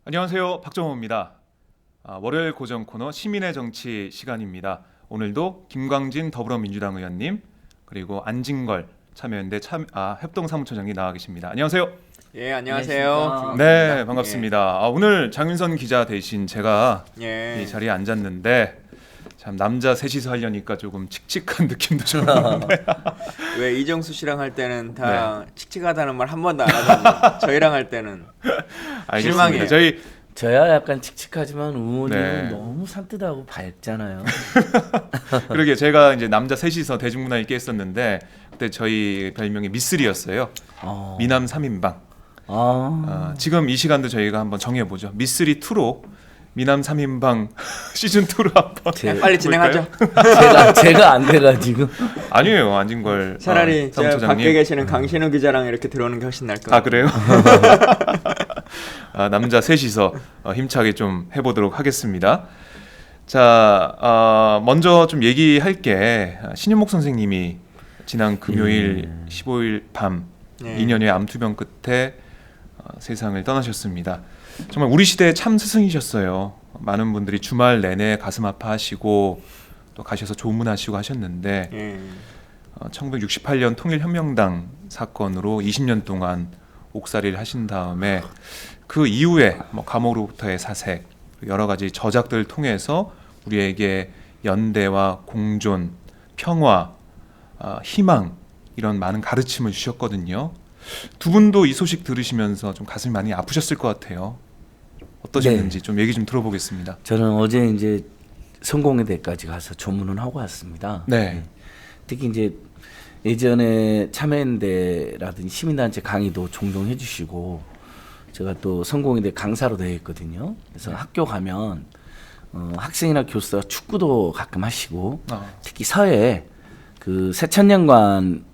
안녕하세요. 박정호입니다. 월요일 고정 코너 시민의 정치 시간입니다. 오늘도 김광진 더불어민주당 의원님 그리고 안진걸 참여연대 협동사무처장이 나와 계십니다. 안녕하세요. 예, 안녕하세요. 네, 반갑습니다. 오늘 장윤선 기자 대신 제가 이 자리에 앉았는데 참 남자 셋이서 하려니까 조금 칙칙한 느낌도 좀 나는데 왜 이정수 씨랑 할 때는 다 칙칙하다는 말 한 번도 안 하던데 저희랑 할 때는 실망이에요. 저야 약간 칙칙하지만 우원이는 네. 너무 산뜻하고 밝잖아요. 그러게 제가 이제 남자 셋이서 대중문화 있게 했었는데 그때 저희 별명이 미쓰리였어요. 미남 3인방. 지금 이 시간도 저희가 한번 정해보죠. 미쓰리 2로 미남 3인방 시즌 2로 한번 빨리 진행하죠. 제가 안 돼가지고. 아니에요, 안진걸 차라리 제가 사무처장님. 밖에 계시는 강신우 기자랑 이렇게 들어오는 게 훨씬 나을 것 같아요. 그래요? 남자 셋이서 힘차게 좀 해보도록 하겠습니다. 자, 먼저 좀 얘기할 게 신윤목 선생님이 지난 금요일 15일 밤 2년여의 암투병 끝에 세상을 떠나셨습니다. 정말 우리 시대의 참 스승이셨어요. 많은 분들이 주말 내내 가슴 아파하시고 또 가셔서 조문하시고 하셨는데 1968년 통일혁명당 사건으로 20년 동안 옥살이를 하신 다음에 그 이후에 감옥으로부터의 사색 여러 가지 저작들을 통해서 우리에게 연대와 공존, 평화, 희망 이런 많은 가르침을 주셨거든요. 두 분도 이 소식 들으시면서 좀 가슴이 많이 아프셨을 것 같아요. 어떠셨는지 좀 얘기 좀 들어보겠습니다. 저는 어제 이제 성공회대까지 가서 조문을 하고 왔습니다. 네. 특히 이제 예전에 참여연대라든지 시민단체 강의도 종종 해주시고 제가 또 성공회대 강사로 되어 있거든요. 그래서 학교 가면 학생이나 교수가 축구도 가끔 하시고 특히 서해 그 세천년관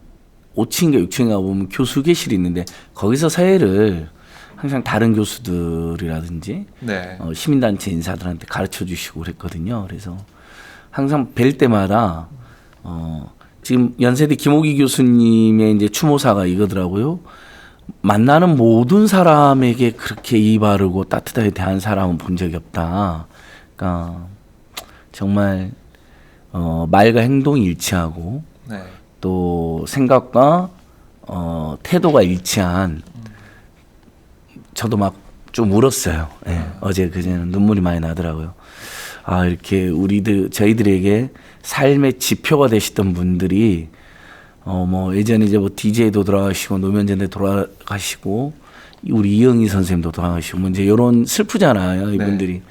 5층인가 6층인가 보면 교수계실이 있는데 거기서 서해를 항상 다른 교수들이라든지 시민단체 인사들한테 가르쳐 주시고 그랬거든요. 그래서 항상 뵐 때마다 지금 연세대 김호기 교수님의 이제 추모사가 이거더라고요. 만나는 모든 사람에게 그렇게 이 바르고 따뜻하게 대한 사람은 본 적이 없다. 그러니까 정말 말과 행동이 일치하고 또 생각과 태도가 일치한 저도 막 좀 울었어요. 어제 그제는 눈물이 많이 나더라고요. 이렇게 저희들에게 삶의 지표가 되시던 분들이 예전에 이제 DJ도 돌아가시고 노면전대 돌아가시고 우리 이영희 선생님도 돌아가시고 이제 이런 슬프잖아요. 이분들이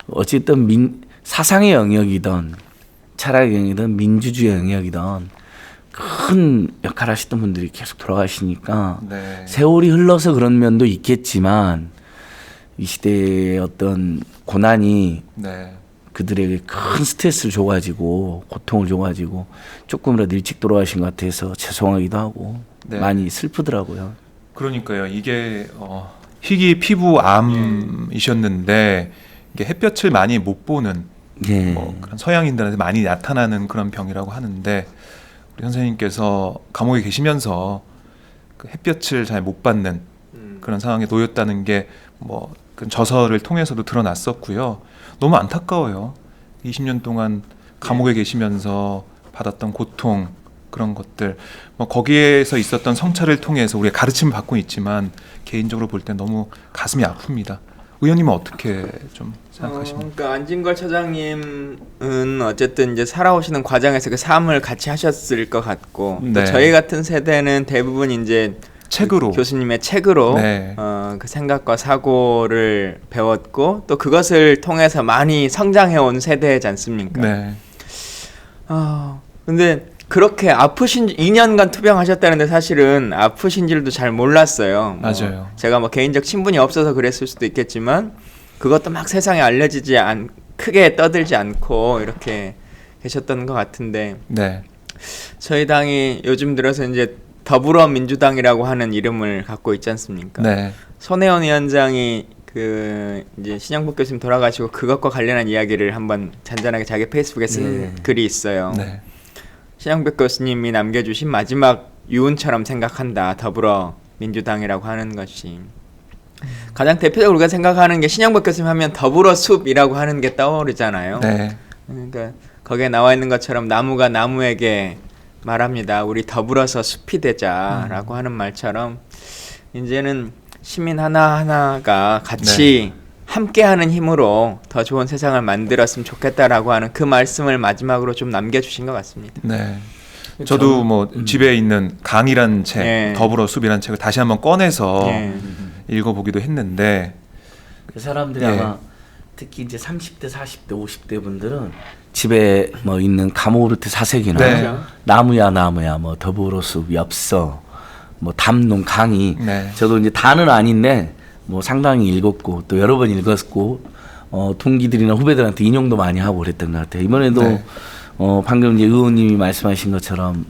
어쨌든 사상의 영역이든 철학의 영역이든 민주주의 영역이든 큰 역할을 하셨던 분들이 계속 돌아가시니까 세월이 흘러서 그런 면도 있겠지만 이 시대의 어떤 고난이 그들에게 큰 스트레스를 줘가지고 고통을 줘가지고 조금이라도 일찍 돌아가신 것 같아서 죄송하기도 하고 많이 슬프더라고요. 그러니까요. 이게 희귀 피부암이셨는데 이게 햇볕을 많이 못 보는 그런 서양인들한테 많이 나타나는 그런 병이라고 하는데 우리 선생님께서 감옥에 계시면서 그 햇볕을 잘 못 받는 그런 상황에 놓였다는 게 그 저서를 통해서도 드러났었고요. 너무 안타까워요. 20년 동안 감옥에 계시면서 받았던 고통 그런 것들 거기에서 있었던 성찰을 통해서 우리가 가르침을 받고 있지만 개인적으로 볼 때 너무 가슴이 아픕니다. 의원님은 어떻게 좀 생각하십니까? 그러니까 안진걸 차장님은 어쨌든 이제 살아오시는 과정에서 그 삶을 같이 하셨을 것 같고 또 저희 같은 세대는 대부분 이제 책으로 교수님의 책으로 그 생각과 사고를 배웠고 또 그것을 통해서 많이 성장해온 세대지 않습니까? 근데 그렇게 2년간 투병하셨다는데 사실은 아프신 줄도 잘 몰랐어요. 맞아요. 제가 개인적 친분이 없어서 그랬을 수도 있겠지만 그것도 막 세상에 알려지지 크게 떠들지 않고 이렇게 계셨던 것 같은데 저희 당이 요즘 들어서 이제 더불어민주당이라고 하는 이름을 갖고 있지 않습니까? 손혜원 위원장이 이제 신영복 교수님 돌아가시고 그것과 관련한 이야기를 한번 잔잔하게 자기 페이스북에 쓴 글이 있어요. 신영복 교수님이 남겨주신 마지막 유언처럼 생각한다. 더불어민주당이라고 하는 것이 가장 대표적으로 우리가 생각하는 게 신영복 교수님 하면 더불어 숲이라고 하는 게 떠오르잖아요. 네. 그러니까 거기에 나와 있는 것처럼 나무가 나무에게 말합니다. 우리 더불어서 숲이 되자라고 하는 말처럼 이제는 시민 하나하나가 같이 함께하는 힘으로 더 좋은 세상을 만들었으면 좋겠다라고 하는 그 말씀을 마지막으로 좀 남겨주신 것 같습니다. 네. 저도 뭐 집에 있는 강이라는 책, 더불어 숲이라는 책을 다시 한번 꺼내서 읽어보기도 했는데 그 사람들이 아마 특히 이제 30대, 40대, 50대 분들은 집에 뭐 있는 가모르트 사색이나 나무야 뭐 더불어 숲, 엽서, 뭐 담론 강의. 저도 이제 다는 아닌데 뭐 상당히 읽었고 또 여러 번 읽었고 동기들이나 후배들한테 인용도 많이 하고 그랬던 것 같아요. 이번에도 방금 이제 의원님이 말씀하신 것처럼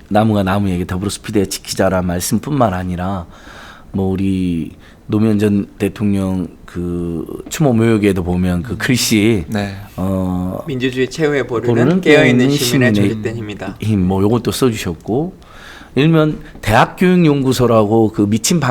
나무가 나무에게 더불어 숲이 되어 지키자라는 말씀뿐만 아니라 뭐 우리 노무현 전 대통령 그 추모 묘역에도 보면 그 글씨 민주주의 최후의 보루는 깨어있는 시민의 조직된 힘이다. 뭐 요것도 써주셨고 일면 대학교육연구소라고 그 미친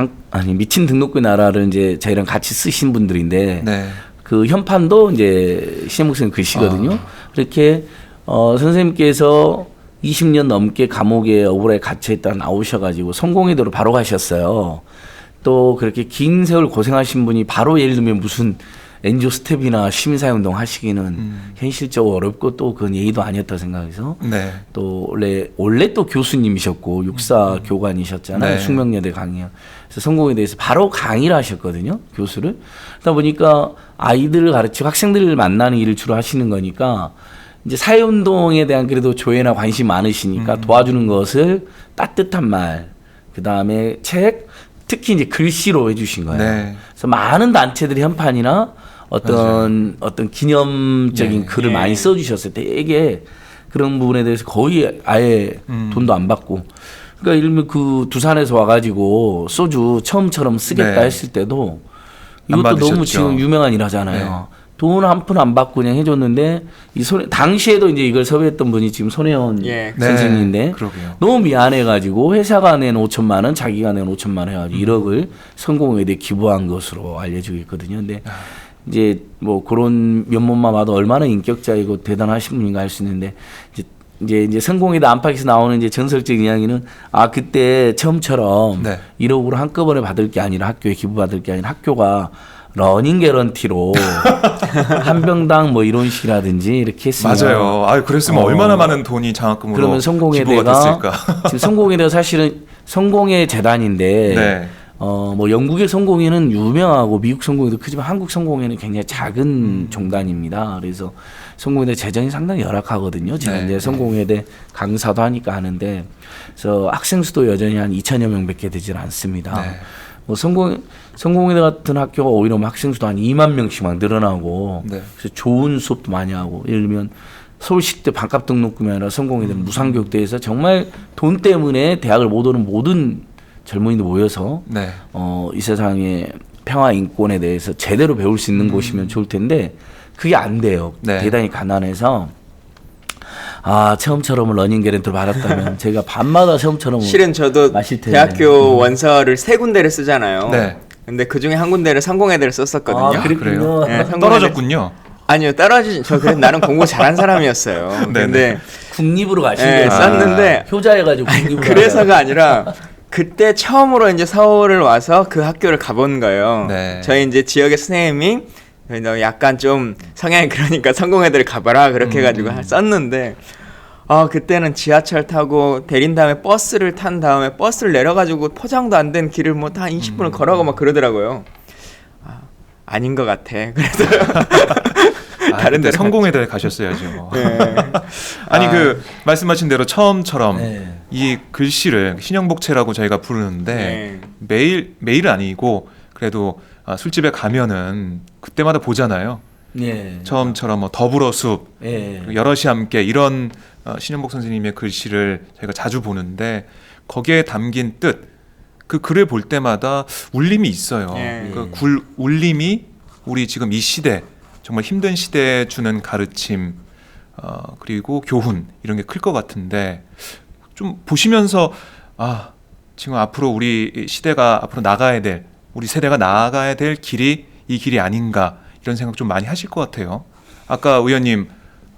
등록금 나라를 이제 저희랑 같이 쓰신 분들인데 그 현판도 이제 신영복 선생님 글씨거든요. 그렇게 선생님께서 20년 넘게 감옥에 억울하게 갇혀있다 나오셔가지고 성공회대로 바로 가셨어요. 또 그렇게 긴 세월 고생하신 분이 바로 예를 들면 무슨 NGO 스텝이나 시민사회운동 하시기는 현실적으로 어렵고 또 그건 예의도 아니었다 생각해서 또 원래 또 교수님이셨고 육사 교관이셨잖아요. 숙명여대 강의. 그래서 성공에 대해서 바로 강의를 하셨거든요. 교수를. 그러다 보니까 아이들을 가르치고 학생들을 만나는 일을 주로 하시는 거니까 이제 사회운동에 대한 그래도 조예나 관심이 많으시니까 도와주는 것을 따뜻한 말, 그 다음에 책, 특히 이제 글씨로 해주신 거예요. 그래서 많은 단체들이 현판이나 어떤 기념적인 글을 많이 써주셨어요. 되게 그런 부분에 대해서 거의 아예 돈도 안 받고. 그러니까 예를 들면 그 두산에서 와가지고 소주 처음처럼 쓰겠다 했을 때도 이것도 너무 지금 유명한 일 하잖아요. 돈 한 푼 안 받고 그냥 해줬는데 당시에도 이제 이걸 섭외했던 분이 지금 손혜원 선생님인데 너무 미안해가지고 회사가 낸 5천만 원, 자기가 낸 5천만 원 해가지고 1억을 성공회대에 기부한 것으로 알려지고 있거든요. 근데 이제 뭐 그런 면모만 봐도 얼마나 인격자이고 대단하신 분인가 할 수 있는데 이제 성공회대 안팎에서 나오는 이제 전설적인 이야기는 그때 처음처럼 1억으로 한꺼번에 받을 게 아니라 학교에 기부받을 게 아니라 학교가 러닝 개런티로 한 병당 뭐 이런 식이라든지 이렇게 했으면 맞아요. 그랬으면 얼마나 많은 돈이 장학금으로 그러면 성공회대가 지금 성공회대가 사실은 성공회 재단인데 뭐 영국의 성공회는 유명하고 미국 성공회도 크지만 한국 성공회는 굉장히 작은 종단입니다. 그래서 성공회대 재정이 상당히 열악하거든요. 제가 이제 성공회대 강사도 하니까 하는데 그래서 학생 수도 여전히 한 2,000여 명밖에 되질 않습니다. 뭐 성공회대 같은 학교가 오히려 학생 수도 한 2만 명씩 막 늘어나고 그래서 좋은 수업도 많이 하고 예를 들면 서울시대 반값 등록금이 아니라 성공회대는 무상교육대에서 정말 돈 때문에 대학을 못 오는 모든 젊은이들 모여서 이 세상의 평화 인권에 대해서 제대로 배울 수 있는 곳이면 좋을 텐데 그게 안 돼요. 대단히 가난해서 처음처럼 러닝 개런티를 받았다면 제가 밤마다 처음처럼 실은 저도 대학교 원서를 3군데를 쓰잖아요. 근데 그 중에 한 군데를 성공회대를 썼었거든요. 그래요? 떨어졌군요. 아니요, 나는 공부 잘한 사람이었어요. 근데 국립으로 가신 거예요. 썼는데 효자해가지고 국립으로 그래서가 아니라 그때 처음으로 이제 서울을 와서 그 학교를 가본 거예요. 저희 이제 지역의 선생님이 너 약간 좀 성향이 그러니까 성공회대를 가봐라 그렇게 해가지고 썼는데 그때는 지하철 타고 내린 다음에 버스를 탄 다음에 버스를 내려가지고 포장도 안 된 길을 뭐 한 20분을 걸어가고 막 그러더라고요. 아닌 것 같아. 그래서 다른 데 성공회대에 가셨어야죠. 아니 그 말씀하신 대로 처음처럼 이 글씨를 신영복체라고 저희가 부르는데 매일은 아니고 그래도 술집에 가면은 그때마다 보잖아요. 처음처럼 뭐 더불어 숲, 여럿이 함께 이런 신영복 선생님의 글씨를 저희가 자주 보는데 거기에 담긴 뜻, 그 글을 볼 때마다 울림이 있어요. 그 울림이 우리 지금 이 시대 정말 힘든 시대에 주는 가르침 그리고 교훈 이런 게 클 것 같은데 좀 보시면서 지금 앞으로 우리 시대가 앞으로 나가야 될 우리 세대가 나아가야 될 길이 이 길이 아닌가 이런 생각 좀 많이 하실 것 같아요. 아까 의원님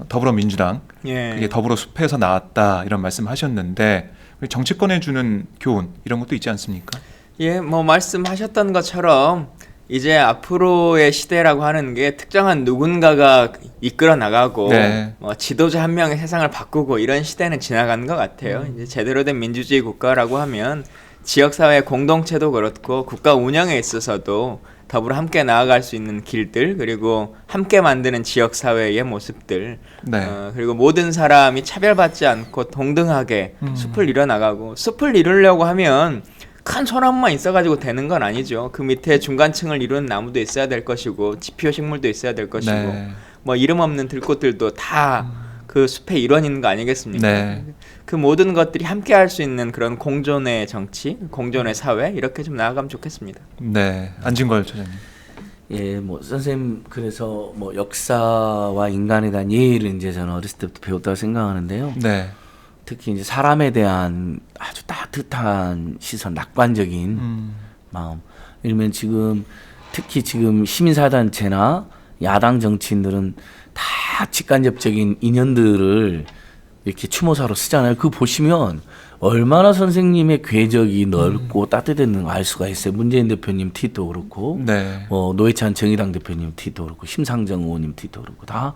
더불어민주당 그게 더불어숲에서 나왔다 이런 말씀하셨는데 정치권에 주는 교훈 이런 것도 있지 않습니까? 예, 뭐 말씀하셨던 것처럼 이제 앞으로의 시대라고 하는 게 특정한 누군가가 이끌어 나가고 네. 뭐 지도자 한 명의 세상을 바꾸고 이런 시대는 지나간 것 같아요. 이제 제대로 된 민주주의 국가라고 하면 지역사회 공동체도 그렇고 국가 운영에 있어서도 더불어 함께 나아갈 수 있는 길들 그리고 함께 만드는 지역사회의 모습들 네. 그리고 모든 사람이 차별받지 않고 동등하게 숲을 이뤄나가고 숲을 이루려고 하면 큰 소나무만 있어가지고 되는 건 아니죠. 그 밑에 중간층을 이루는 나무도 있어야 될 것이고 지표 식물도 있어야 될 것이고 네. 뭐 이름 없는 들꽃들도 다 그 숲의 일원인 거 아니겠습니까? 네. 그 모든 것들이 함께 할 수 있는 그런 공존의 정치, 공존의 사회 이렇게 좀 나아가면 좋겠습니다. 네, 안진걸 처장님. 예, 뭐 선생님 그래서 뭐 역사와 인간에 대한 예의를 이제 저는 어렸을 때부터 배웠다고 생각하는데요. 네. 특히 이제 사람에 대한 아주 따뜻한 시선, 낙관적인 마음. 예를 들면 지금 특히 지금 시민사단체나 야당 정치인들은 다 직간접적인 인연들을 이렇게 추모사로 쓰잖아요. 그거 보시면 얼마나 선생님의 궤적이 넓고 따뜻했는 거 알 수가 있어요. 문재인 대표님 트윗도 그렇고, 네. 노회찬 정의당 대표님 트윗도 그렇고, 심상정 의원님 트윗도 그렇고 다.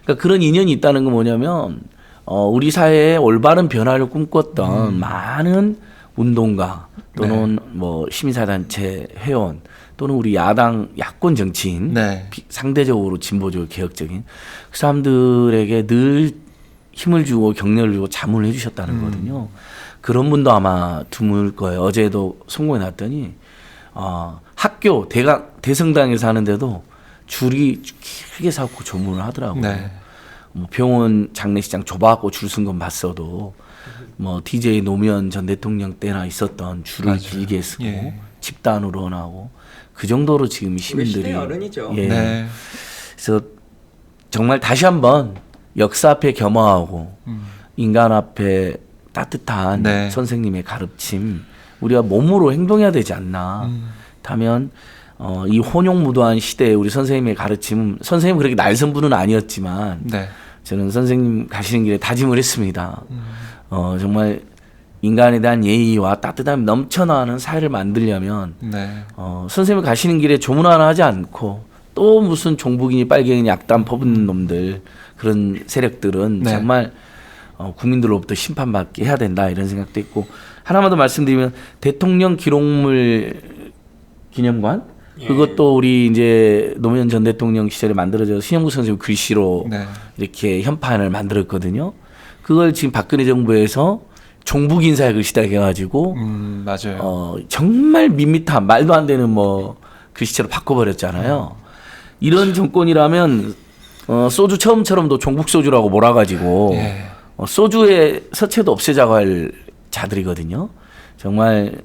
그러니까 그런 인연이 있다는 건 뭐냐면 우리 사회의 올바른 변화를 꿈꿨던 많은 운동가 또는 뭐 시민사단체 회원 또는 우리 야권 정치인 네. 상대적으로 진보적 개혁적인 그 사람들에게 늘 힘을 주고 격려를 주고 자문을 해주셨다는 거거든요. 그런 분도 아마 드물 거예요. 어제도 송고에 났더니 학교 대성당에서 하는데도 줄이 길게 서고 조문을 하더라고요. 네. 뭐 병원 장례식장 좁아갖고 줄 쓴 건 봤어도 뭐 DJ 노무현 전 대통령 때나 있었던 줄을 맞아요. 길게 쓰고 예. 집단으로 나오고 그 정도로 지금 시민들이 시대의 어른이죠. 예. 네. 그래서 정말 다시 한번 역사 앞에 겸허하고 인간 앞에 따뜻한 네. 선생님의 가르침 우리가 몸으로 행동해야 되지 않나. 다면 이 혼용무도한 시대에 우리 선생님의 가르침 선생님 그렇게 날선분은 아니었지만 네. 저는 선생님 가시는 길에 다짐을 했습니다. 정말 인간에 대한 예의와 따뜻함이 넘쳐나는 사회를 만들려면 네. 선생님이 가시는 길에 조문 하나 하지 않고 또 무슨 종북이니 빨갱이니 악담 퍼붓는 놈들 그런 세력들은 네. 정말 국민들로부터 심판받게 해야 된다 이런 생각도 있고 하나만 더 말씀드리면 대통령 기록물 기념관 그것도 우리 이제 노무현 전 대통령 시절에 만들어져서 신영국 선생님 글씨로 네. 이렇게 현판을 만들었거든요. 그걸 지금 박근혜 정부에서 종북 인사의 글씨다 해가지고 맞아요. 정말 밋밋한 말도 안 되는 뭐 글씨체로 바꿔버렸잖아요. 이런 정권이라면 소주 처음처럼도 종북 소주라고 몰아가지고 예. 소주의 서체도 없애자고 할 자들이거든요. 정말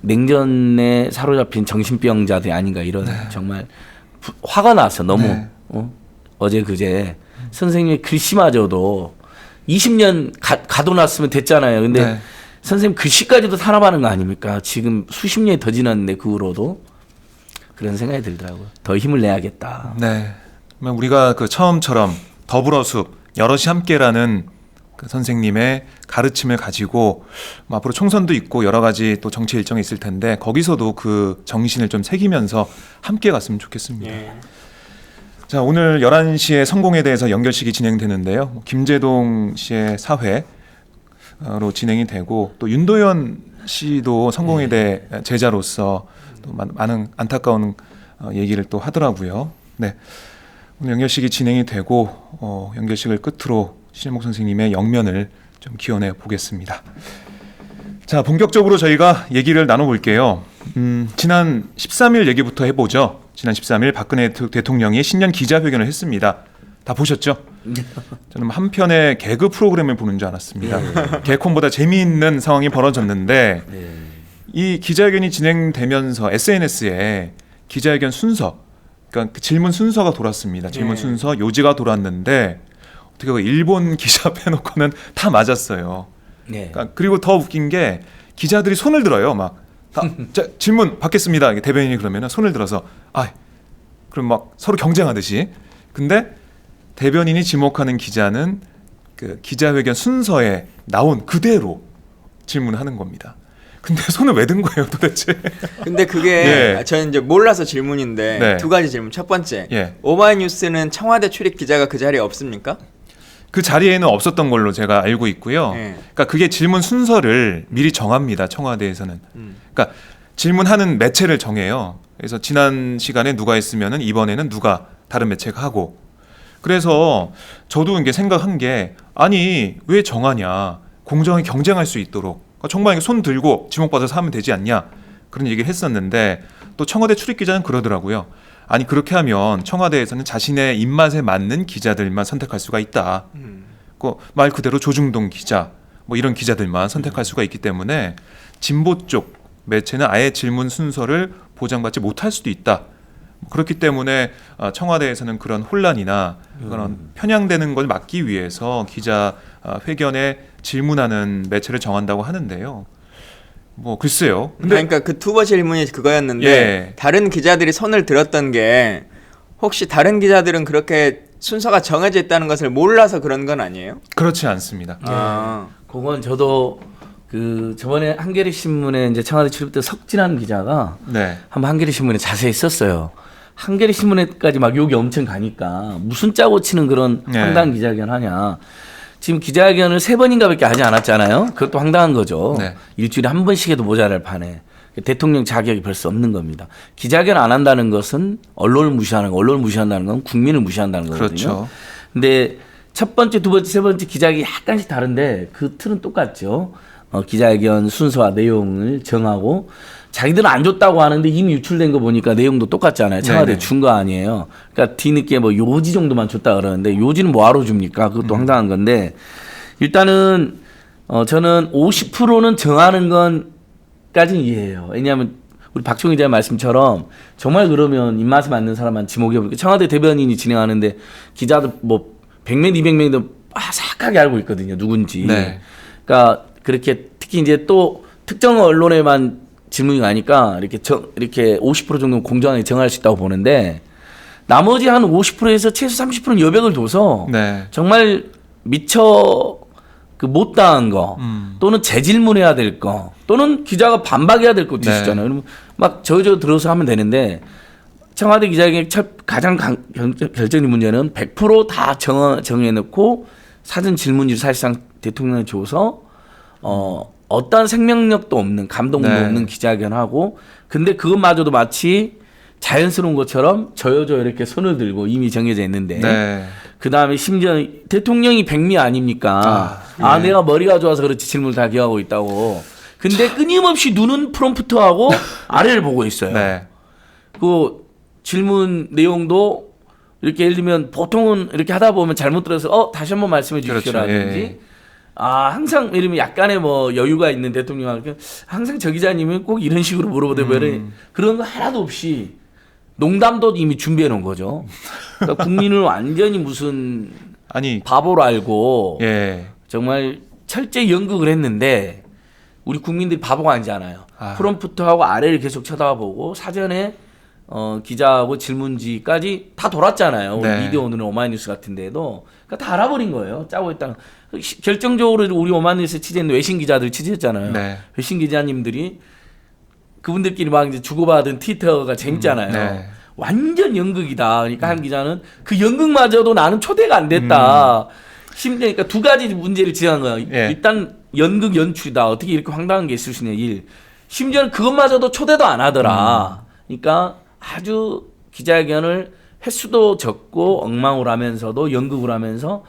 냉전에 사로잡힌 정신병자들이 아닌가 이런 정말 화가 나서 너무 네. 어제 그제 선생님의 글씨마저도 20년 가둬놨으면 됐잖아요. 근데 네. 선생님 글씨까지도 탄압하는 거 아닙니까? 지금 수십 년이 더 지났는데 그 후로도 그런 생각이 들더라고요. 더 힘을 내야겠다. 네. 그러면 우리가 그 처음처럼 더불어숲 여럿이 함께라는 그 선생님의 가르침을 가지고 뭐 앞으로 총선도 있고 여러 가지 또 정치 일정이 있을 텐데 거기서도 그 정신을 좀 새기면서 함께 갔으면 좋겠습니다. 예. 자, 오늘 11시에 성공에 대해서 연결식이 진행되는데요. 김재동 씨의 사회로 진행이 되고 또 윤도현 씨도 성공에 대해 제자로서 또 많은 안타까운 얘기를 또 하더라고요. 네. 오늘 연결식이 진행이 되고 연결식을 끝으로 신일목 선생님의 영면을 좀 기원해 보겠습니다. 자, 본격적으로 저희가 얘기를 나눠볼게요. 지난 13일 얘기부터 해보죠. 지난 13일 박근혜 대통령이 신년 기자회견을 했습니다. 다 보셨죠? 저는 한 편의 개그 프로그램을 보는 줄 알았습니다. 개콘보다 재미있는 상황이 벌어졌는데 이 기자회견이 진행되면서 SNS에 기자회견 순서, 그러니까 그 질문 순서가 돌았습니다. 질문 순서 요지가 돌았는데 어떻게 그 일본 기자 빼놓고는 다 맞았어요. 네. 그러니까 그리고 더 웃긴 게 기자들이 손을 들어요. 막 자, 질문 받겠습니다. 대변인이 그러면은 손을 들어서 그럼 막 서로 경쟁하듯이. 근데 대변인이 지목하는 기자는 그 기자회견 순서에 나온 그대로 질문하는 겁니다. 근데 손을 왜 든 거예요, 도대체? 근데 그게 저는 이제 몰라서 질문인데 두 가지 질문. 첫 번째, 오마이뉴스는 청와대 출입 기자가 그 자리에 없습니까? 그 자리에는 없었던 걸로 제가 알고 있고요. 그러니까 그게 질문 순서를 미리 정합니다, 청와대에서는. 그러니까 질문하는 매체를 정해요. 그래서 지난 시간에 누가 했으면은 이번에는 누가 다른 매체가 하고. 그래서 저도 이게 생각한 게 아니 왜 정하냐? 공정하게 경쟁할 수 있도록. 정말 손 들고 지목받아서 하면 되지 않냐 그런 얘기를 했었는데 또 청와대 출입 기자는 그러더라고요. 아니 그렇게 하면 청와대에서는 자신의 입맛에 맞는 기자들만 선택할 수가 있다. 그 말 그대로 조중동 기자 뭐 이런 기자들만 선택할 수가 있기 때문에 진보 쪽 매체는 아예 질문 순서를 보장받지 못할 수도 있다. 그렇기 때문에 청와대에서는 그런 혼란이나 그런 편향되는 걸 막기 위해서 기자 회견에 질문하는 매체를 정한다고 하는데요. 뭐 글쎄요. 근데 그러니까 그 두 번째 질문이 그거였는데 다른 기자들이 손을 들었던 게 혹시 다른 기자들은 그렇게 순서가 정해져 있다는 것을 몰라서 그런 건 아니에요? 그렇지 않습니다. 그건 저도 그 저번에 한겨레 신문에 이제 청와대 출입 때 석진환 기자가 한번 한겨레 신문에 자세히 썼어요. 한겨레 신문에까지 막 욕이 엄청 가니까 무슨 짜고 치는 그런 황당한 기자회견 하냐. 지금 기자회견을 3번인가밖에 하지 않았잖아요. 그것도 황당한 거죠. 일주일에 한 번씩 해도 모자랄 판에 대통령 자격이 벌써 없는 겁니다. 기자회견 안 한다는 것은 언론을 무시하는 거, 언론을 무시한다는 건 국민을 무시한다는 거거든요. 그렇죠. 근데 첫 번째, 두 번째, 세 번째 기자회견이 약간씩 다른데 그 틀은 똑같죠. 기자회견 순서와 내용을 정하고 자기들은 안 줬다고 하는데 이미 유출된 거 보니까 내용도 똑같잖아요. 청와대 준 거 아니에요. 그러니까 뒤늦게 뭐 요지 정도만 줬다 그러는데 요지는 뭐하러 줍니까? 그것도 황당한 건데 일단은 저는 50%는 정하는 건까지는 이해해요. 왜냐하면 우리 박종희 기자의 말씀처럼 정말 그러면 입맛에 맞는 사람만 지목해보니까 청와대 대변인이 진행하는데 기자들 뭐 100명, 200명도 아삭하게 알고 있거든요. 누군지. 그러니까 그렇게 특히 이제 또 특정 언론에만 질문이 가니까 이렇게 50% 정도는 공정하게 정할 수 있다고 보는데 나머지 한 50%에서 최소 30%는 여백을 둬서 정말 미처 그 못다한 거 또는 재질문해야 될 거 또는 기자가 반박해야 될 거 있으시잖아요. 그러면 막 저저 들어서 하면 되는데 청와대 기자에게 가장 결정적인 문제는 100% 다 정해놓고 사전 질문지를 사실상 대통령에 줘서 어떤 생명력도 없는 감동도 없는 기자회견하고 근데 그것마저도 마치 자연스러운 것처럼 저여저 이렇게 손을 들고 이미 정해져 있는데 그다음에 심지어 대통령이 백미 아닙니까? 내가 머리가 좋아서 그렇지 질문을 다 기억하고 있다고. 근데 끊임없이 눈은 프롬프트하고 아래를 보고 있어요. 그 질문 내용도 이렇게 예를 들면 보통은 이렇게 하다 보면 잘못 들어서 다시 한번 말씀해 주십시오라든지 항상 이러면 약간의 뭐 여유가 있는 대통령한테 항상 저 기자님은 꼭 이런 식으로 물어보면 그런 거 하나도 없이 농담도 이미 준비해 놓은 거죠. 그러니까 국민을 완전히 무슨 바보로 알고 정말 철저히 연극을 했는데 우리 국민들이 바보가 아니잖아요. 프롬프트하고 아래를 계속 쳐다보고 사전에 기자하고 질문지까지 다 돌았잖아요. 우리 미디어 오늘은 오마이뉴스 같은 데도 그러니까 다 알아버린 거예요. 짜고 있다는. 결정적으로 우리 오마이뉴스 취재했는 외신 기자들 취재했잖아요. 외신 기자님들이 그분들끼리 막 이제 주고받은 트위터가 재밌잖아요. 완전 연극이다. 그러니까 한 기자는 그 연극마저도 나는 초대가 안 됐다. 심지어 그러니까 두 가지 문제를 지적한 거예요. 일단 연극 연출이다. 어떻게 이렇게 황당한 게 있을 수 있냐. 심지어는 그것마저도 초대도 안 하더라. 그러니까 아주 기자회견을 횟수도 적고 엉망으로 하면서도 연극을 하면서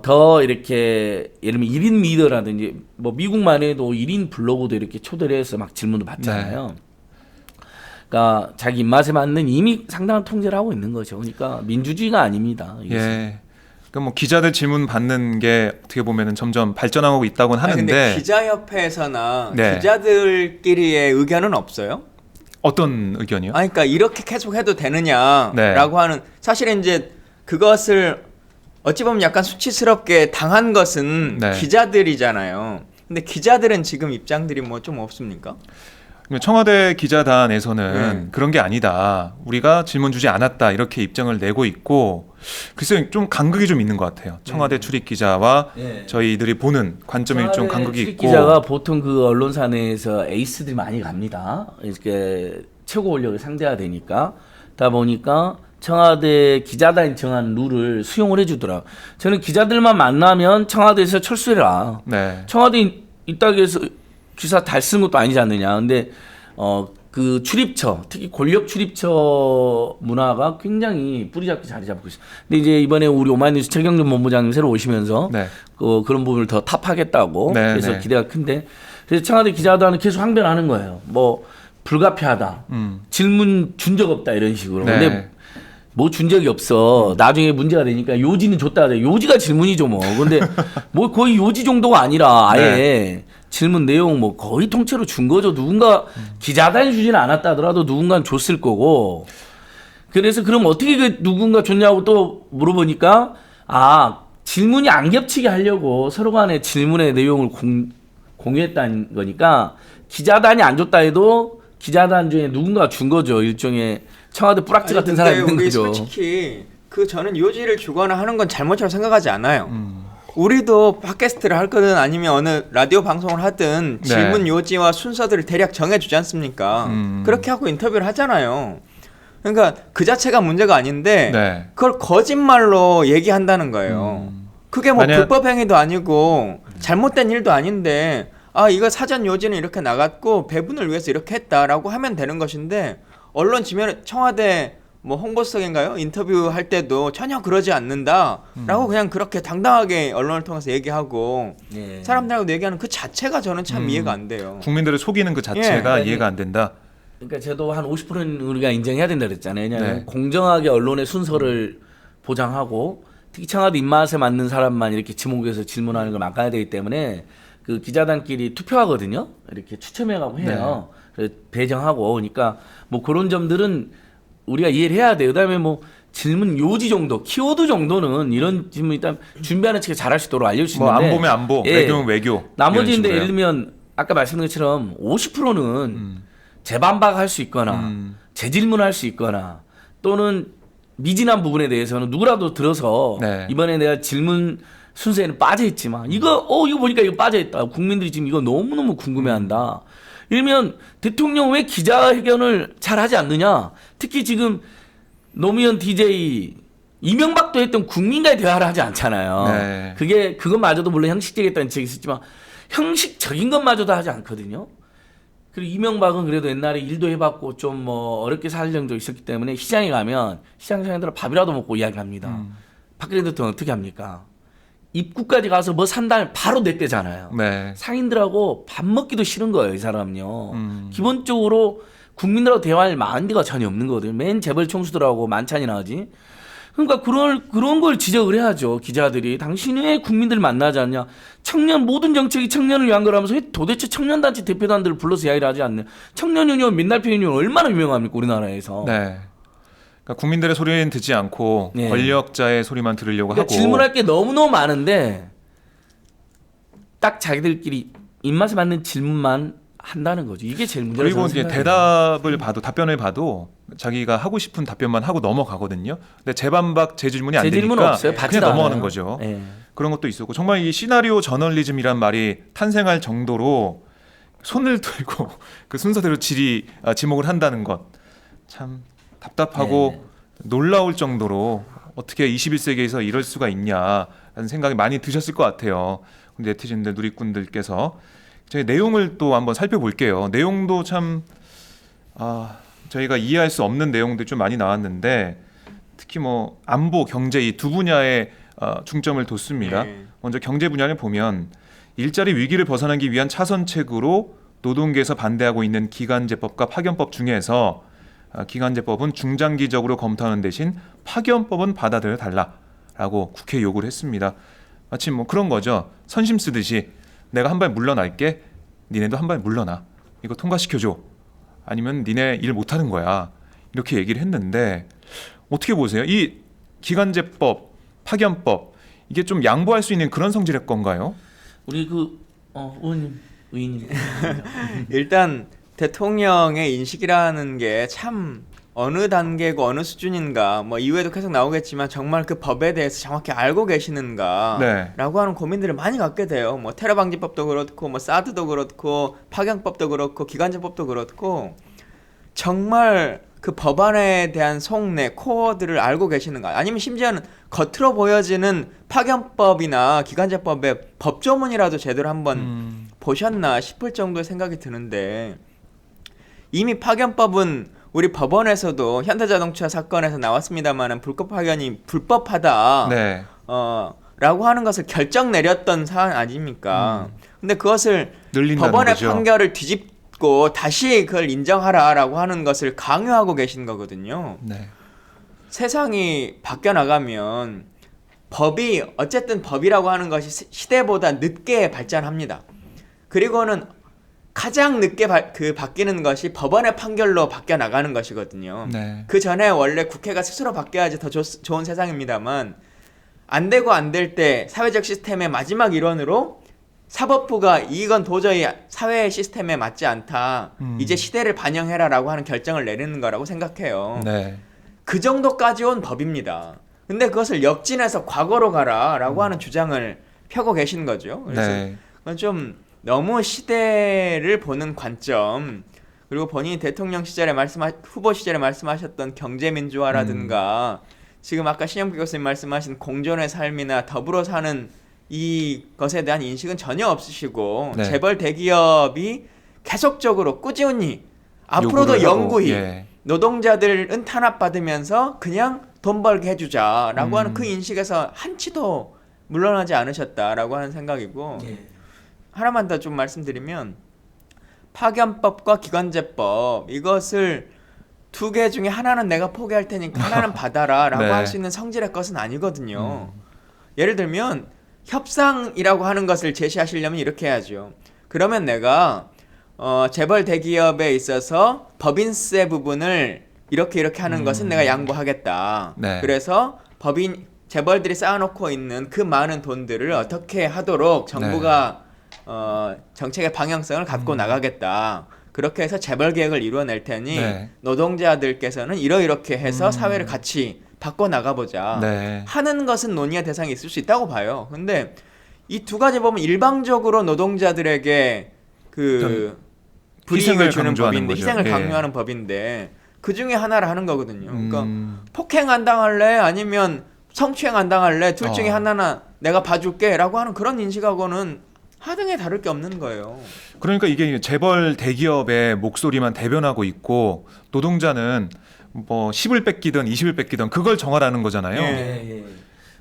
더 이렇게 예를 들면 1인 미디어라든지 뭐 미국만 해도 1인 블로그도 이렇게 초대를 해서 막 질문도 받잖아요. 그러니까 자기 입맛에 맞는 이미 상당한 통제를 하고 있는 거죠. 그러니까 민주주의가 아닙니다. 그러니까 뭐 기자들 질문 받는 게 어떻게 보면은 점점 발전하고 있다고는 하는데 근데 기자협회에서나 기자들끼리의 의견은 없어요? 어떤 의견이요? 그러니까 이렇게 계속 해도 되느냐라고 하는 사실은 이제 그것을 어찌 보면 약간 수치스럽게 당한 것은 기자들이잖아요. 근데 기자들은 지금 입장들이 뭐 좀 없습니까? 청와대 기자단에서는 그런 게 아니다. 우리가 질문 주지 않았다. 이렇게 입장을 내고 있고 글쎄요. 좀 간극이 좀 있는 것 같아요. 청와대 출입 기자와 저희들이 보는 관점이 좀 간극이 출입 있고. 기자가 보통 그 언론사 내에서 에이스들이 많이 갑니다. 이렇게 최고 권력을 상대해야 되니까. 다 보니까 청와대 기자단이 정한 룰을 수용을 해주더라. 저는 기자들만 만나면 청와대에서 철수해라. 네. 청와대 이따위에서 기사 달 쓰는 것도 아니지 않느냐. 근데 그 출입처, 특히 권력 출입처 문화가 굉장히 뿌리잡기 자리 잡고 있어요. 근데 이제 이번에 우리 오마이뉴스 최경준 본부장님 새로 오시면서 그런 부분을 더 탑하겠다고 그래서 기대가 큰데 그래서 청와대 기자단은 계속 항변하는 거예요. 뭐 불가피하다, 질문 준 적 없다 이런 식으로. 근데 뭐 준 적이 없어. 나중에 문제가 되니까 요지는 줬다 하자. 요지가 질문이죠 뭐. 근데 뭐 거의 요지 정도가 아니라 아예 질문 내용 뭐 거의 통째로 준 거죠. 누군가 기자단이 주지는 않았다 하더라도 누군가는 줬을 거고. 그래서 그럼 어떻게 그 누군가 줬냐고 또 물어보니까 질문이 안 겹치게 하려고 서로 간에 질문의 내용을 공유했다는 거니까 기자단이 안 줬다 해도 기자단 중에 누군가 준 거죠. 일종의 청와대 뿌락지 같은 사람이 있는 거죠. 솔직히 저는 요지를 주거나 하는 건 잘못이라고 생각하지 않아요. 우리도 팟캐스트를 할 거든 아니면 어느 라디오 방송을 하든 질문 요지와 순서들을 대략 정해주지 않습니까? 그렇게 하고 인터뷰를 하잖아요. 그러니까 그 자체가 문제가 아닌데 그걸 거짓말로 얘기한다는 거예요. 그게 뭐 불법 행위도 아니고 잘못된 일도 아닌데 이거 사전 요지는 이렇게 나갔고 배분을 위해서 이렇게 했다라고 하면 되는 것인데 언론 지면 청와대 뭐 홍보석인가요? 인터뷰할 때도 전혀 그러지 않는다라고 그냥 그렇게 당당하게 언론을 통해서 얘기하고 사람들하고 얘기하는 그 자체가 저는 참 이해가 안 돼요. 국민들을 속이는 그 자체가 이해가 안 된다. 그러니까 저도 한 50%는 우리가 인정해야 된다 그랬잖아요. 왜냐하면 공정하게 언론의 순서를 보장하고 특히 청와대 입맛에 맞는 사람만 이렇게 지목해서 질문하는 걸 막아야 되기 때문에 그 기자단끼리 투표하거든요. 이렇게 추첨해가고 해요. 배정하고 그러니까 뭐 그런 점들은 우리가 이해를 해야 돼요. 그다음에 뭐 질문 요지 정도, 키워드 정도는 이런 질문 일단 준비하는 측이 잘할 수 있도록 알려주시는데 뭐 안 보면 안 보, 외교는 외교. 나머지인데 예를 들면 아까 말씀드린 것처럼 50%는 재반박할 수 있거나 재질문할 수 있거나 또는 미진한 부분에 대해서는 누구라도 들어서 이번에 내가 질문 순서에는 빠져있지만 이거 보니까 이거 빠져있다. 국민들이 지금 이거 너무너무 궁금해한다. 일면 대통령 왜 기자회견을 잘 하지 않느냐. 특히 지금 노무현 DJ 이명박도 했던 국민과의 대화를 하지 않잖아요. 그것마저도 물론 형식적이었다는 책이 있었지만 형식적인 것마저도 하지 않거든요. 그리고 이명박은 그래도 옛날에 일도 해봤고 좀 뭐 어렵게 살 정도 있었기 때문에 시장에 가면 시장 사람들은 밥이라도 먹고 이야기합니다. 박근혜 대통령 어떻게 합니까? 입구까지 가서 뭐 산다면 바로 냈대잖아요. 상인들하고 밥 먹기도 싫은 거예요, 이 사람은요. 기본적으로 국민들하고 대화할 마인드가 전혀 없는 거거든요. 맨 재벌 총수들하고 만찬이나 하지. 그러니까 그런 걸 지적을 해야죠, 기자들이. 당신이 왜 국민들을 만나지 않냐. 모든 정책이 청년을 위한 거라면서 왜 도대체 청년단체 대표단들을 불러서 이야기를 하지 않냐. 청년유니온, 민날표유니온 얼마나 유명합니까, 우리나라에서. 그러니까 국민들의 소리는 듣지 않고 권력자의 소리만 들으려고 하고. 질문할 게 너무너무 많은데 딱 자기들끼리 입맛에 맞는 질문만 한다는 거죠. 이게 제일 문제라고 그리고 생각해요. 이제 대답을 봐도 답변을 봐도 자기가 하고 싶은 답변만 하고 넘어가거든요. 근데 재반박, 재질문이 안 되니까 없어요. 그냥 넘어가는 거죠. 그런 것도 있었고 정말 이 시나리오 저널리즘이란 말이 탄생할 정도로 손을 들고 그 순서대로 지목을 한다는 것 참 답답하고 놀라울 정도로 어떻게 21세기에서 이럴 수가 있냐라는 생각이 많이 드셨을 것 같아요. 근데 네티즌들, 누리꾼들께서 저희 내용을 또 한번 살펴볼게요. 내용도 참 저희가 이해할 수 없는 내용들이 좀 많이 나왔는데 특히 뭐 안보, 경제 이 두 분야에 중점을 뒀습니다. 먼저 경제 분야를 보면 일자리 위기를 벗어나기 위한 차선책으로 노동계에서 반대하고 있는 기간제법과 파견법 중에서 기간제법은 중장기적으로 검토하는 대신 파견법은 받아들여 달라라고 국회에 요구를 했습니다. 마치 뭐 그런 거죠. 선심 쓰듯이 내가 한 발 물러날게, 니네도 한 발 물러나. 이거 통과시켜줘. 아니면 니네 일 못하는 거야. 이렇게 얘기를 했는데 어떻게 보세요? 이 기간제법, 파견법 이게 좀 양보할 수 있는 그런 성질의 건가요? 우리 의원님. 일단 대통령의 인식이라는 게 참 어느 단계고 어느 수준인가 뭐 이후에도 계속 나오겠지만 정말 그 법에 대해서 정확히 알고 계시는가 네. 라고 하는 고민들을 많이 갖게 돼요. 뭐 테러 방지법도 그렇고 뭐 사드도 그렇고 파견법도 그렇고 기관제법도 그렇고 정말 그 법안에 대한 속내 코어들을 알고 계시는가, 아니면 심지어는 겉으로 보여지는 파견법이나 기관제법의 법조문이라도 제대로 한번 보셨나 싶을 정도의 생각이 드는데, 이미 파견법은 우리 법원에서도 현대자동차 사건에서 나왔습니다만은 불법 파견이 불법하다 네. 라고 하는 것을 결정 내렸던 사안 아닙니까? 근데 그것을 늘린다는 법원의 거죠. 판결을 뒤집고 다시 그걸 인정하라라고 하는 것을 강요하고 계신 거거든요. 네. 세상이 바뀌어 나가면 법이 어쨌든 법이라고 하는 것이 시대보다 늦게 발전합니다. 그리고는 가장 늦게 바뀌는 것이 법원의 판결로 바뀌어 나가는 것이거든요. 네. 그 전에 원래 국회가 스스로 바뀌어야지 더 좋은 세상입니다만, 안 되고 안 될 때 사회적 시스템의 마지막 일원으로 사법부가 이건 도저히 사회 시스템에 맞지 않다, 이제 시대를 반영해라라고 하는 결정을 내리는 거라고 생각해요. 네. 그 정도까지 온 법입니다. 근데 그것을 역진해서 과거로 가라라고 하는 주장을 펴고 계신 거죠. 그래서 네. 그건 좀 너무 시대를 보는 관점, 그리고 본인이 대통령 시절에 후보 시절에 말씀하셨던 경제민주화라든가 지금 아까 신영필 교수님 말씀하신 공존의 삶이나 더불어 사는 이 것에 대한 인식은 전혀 없으시고, 네. 재벌 대기업이 계속적으로 꾸준히 앞으로도 영구히 예. 노동자들은 탄압받으면서 그냥 돈 벌게 해주자라고 하는 그 인식에서 한치도 물러나지 않으셨다라고 하는 생각이고, 하나만 더 좀 말씀드리면, 파견법과 기관제법 이것을 두 개 중에 하나는 내가 포기할 테니까 하나는 받아라 라고 네. 할 수 있는 성질의 것은 아니거든요. 예를 들면 협상이라고 하는 것을 제시하시려면 이렇게 해야죠. 그러면 내가 재벌 대기업에 있어서 법인세 부분을 이렇게 하는 것은 내가 양보하겠다. 네. 그래서 재벌들이 쌓아놓고 있는 그 많은 돈들을 어떻게 하도록 정부가 정책의 방향성을 갖고 나가겠다. 그렇게 해서 재벌 계획을 이루어낼 테니 네. 노동자들께서는 이렇게 해서 사회를 같이 바꿔 나가보자. 네. 하는 것은 논의의 대상이 있을 수 있다고 봐요. 근데 이 두 가지 보면 일방적으로 노동자들에게 그 불이익을 주는 법인데, 거죠. 희생을 예. 강요하는 법인데 그 중에 하나를 하는 거거든요. 그러니까 폭행 안 당할래? 아니면 성추행 안 당할래? 둘 중에 하나나 내가 봐줄게 라고 하는 그런 인식하고는 하등에 다를 게 없는 거예요. 그러니까 이게 재벌 대기업의 목소리만 대변하고 있고, 노동자는 뭐 10을 뺏기든 20을 뺏기든 그걸 정하라는 거잖아요. 예.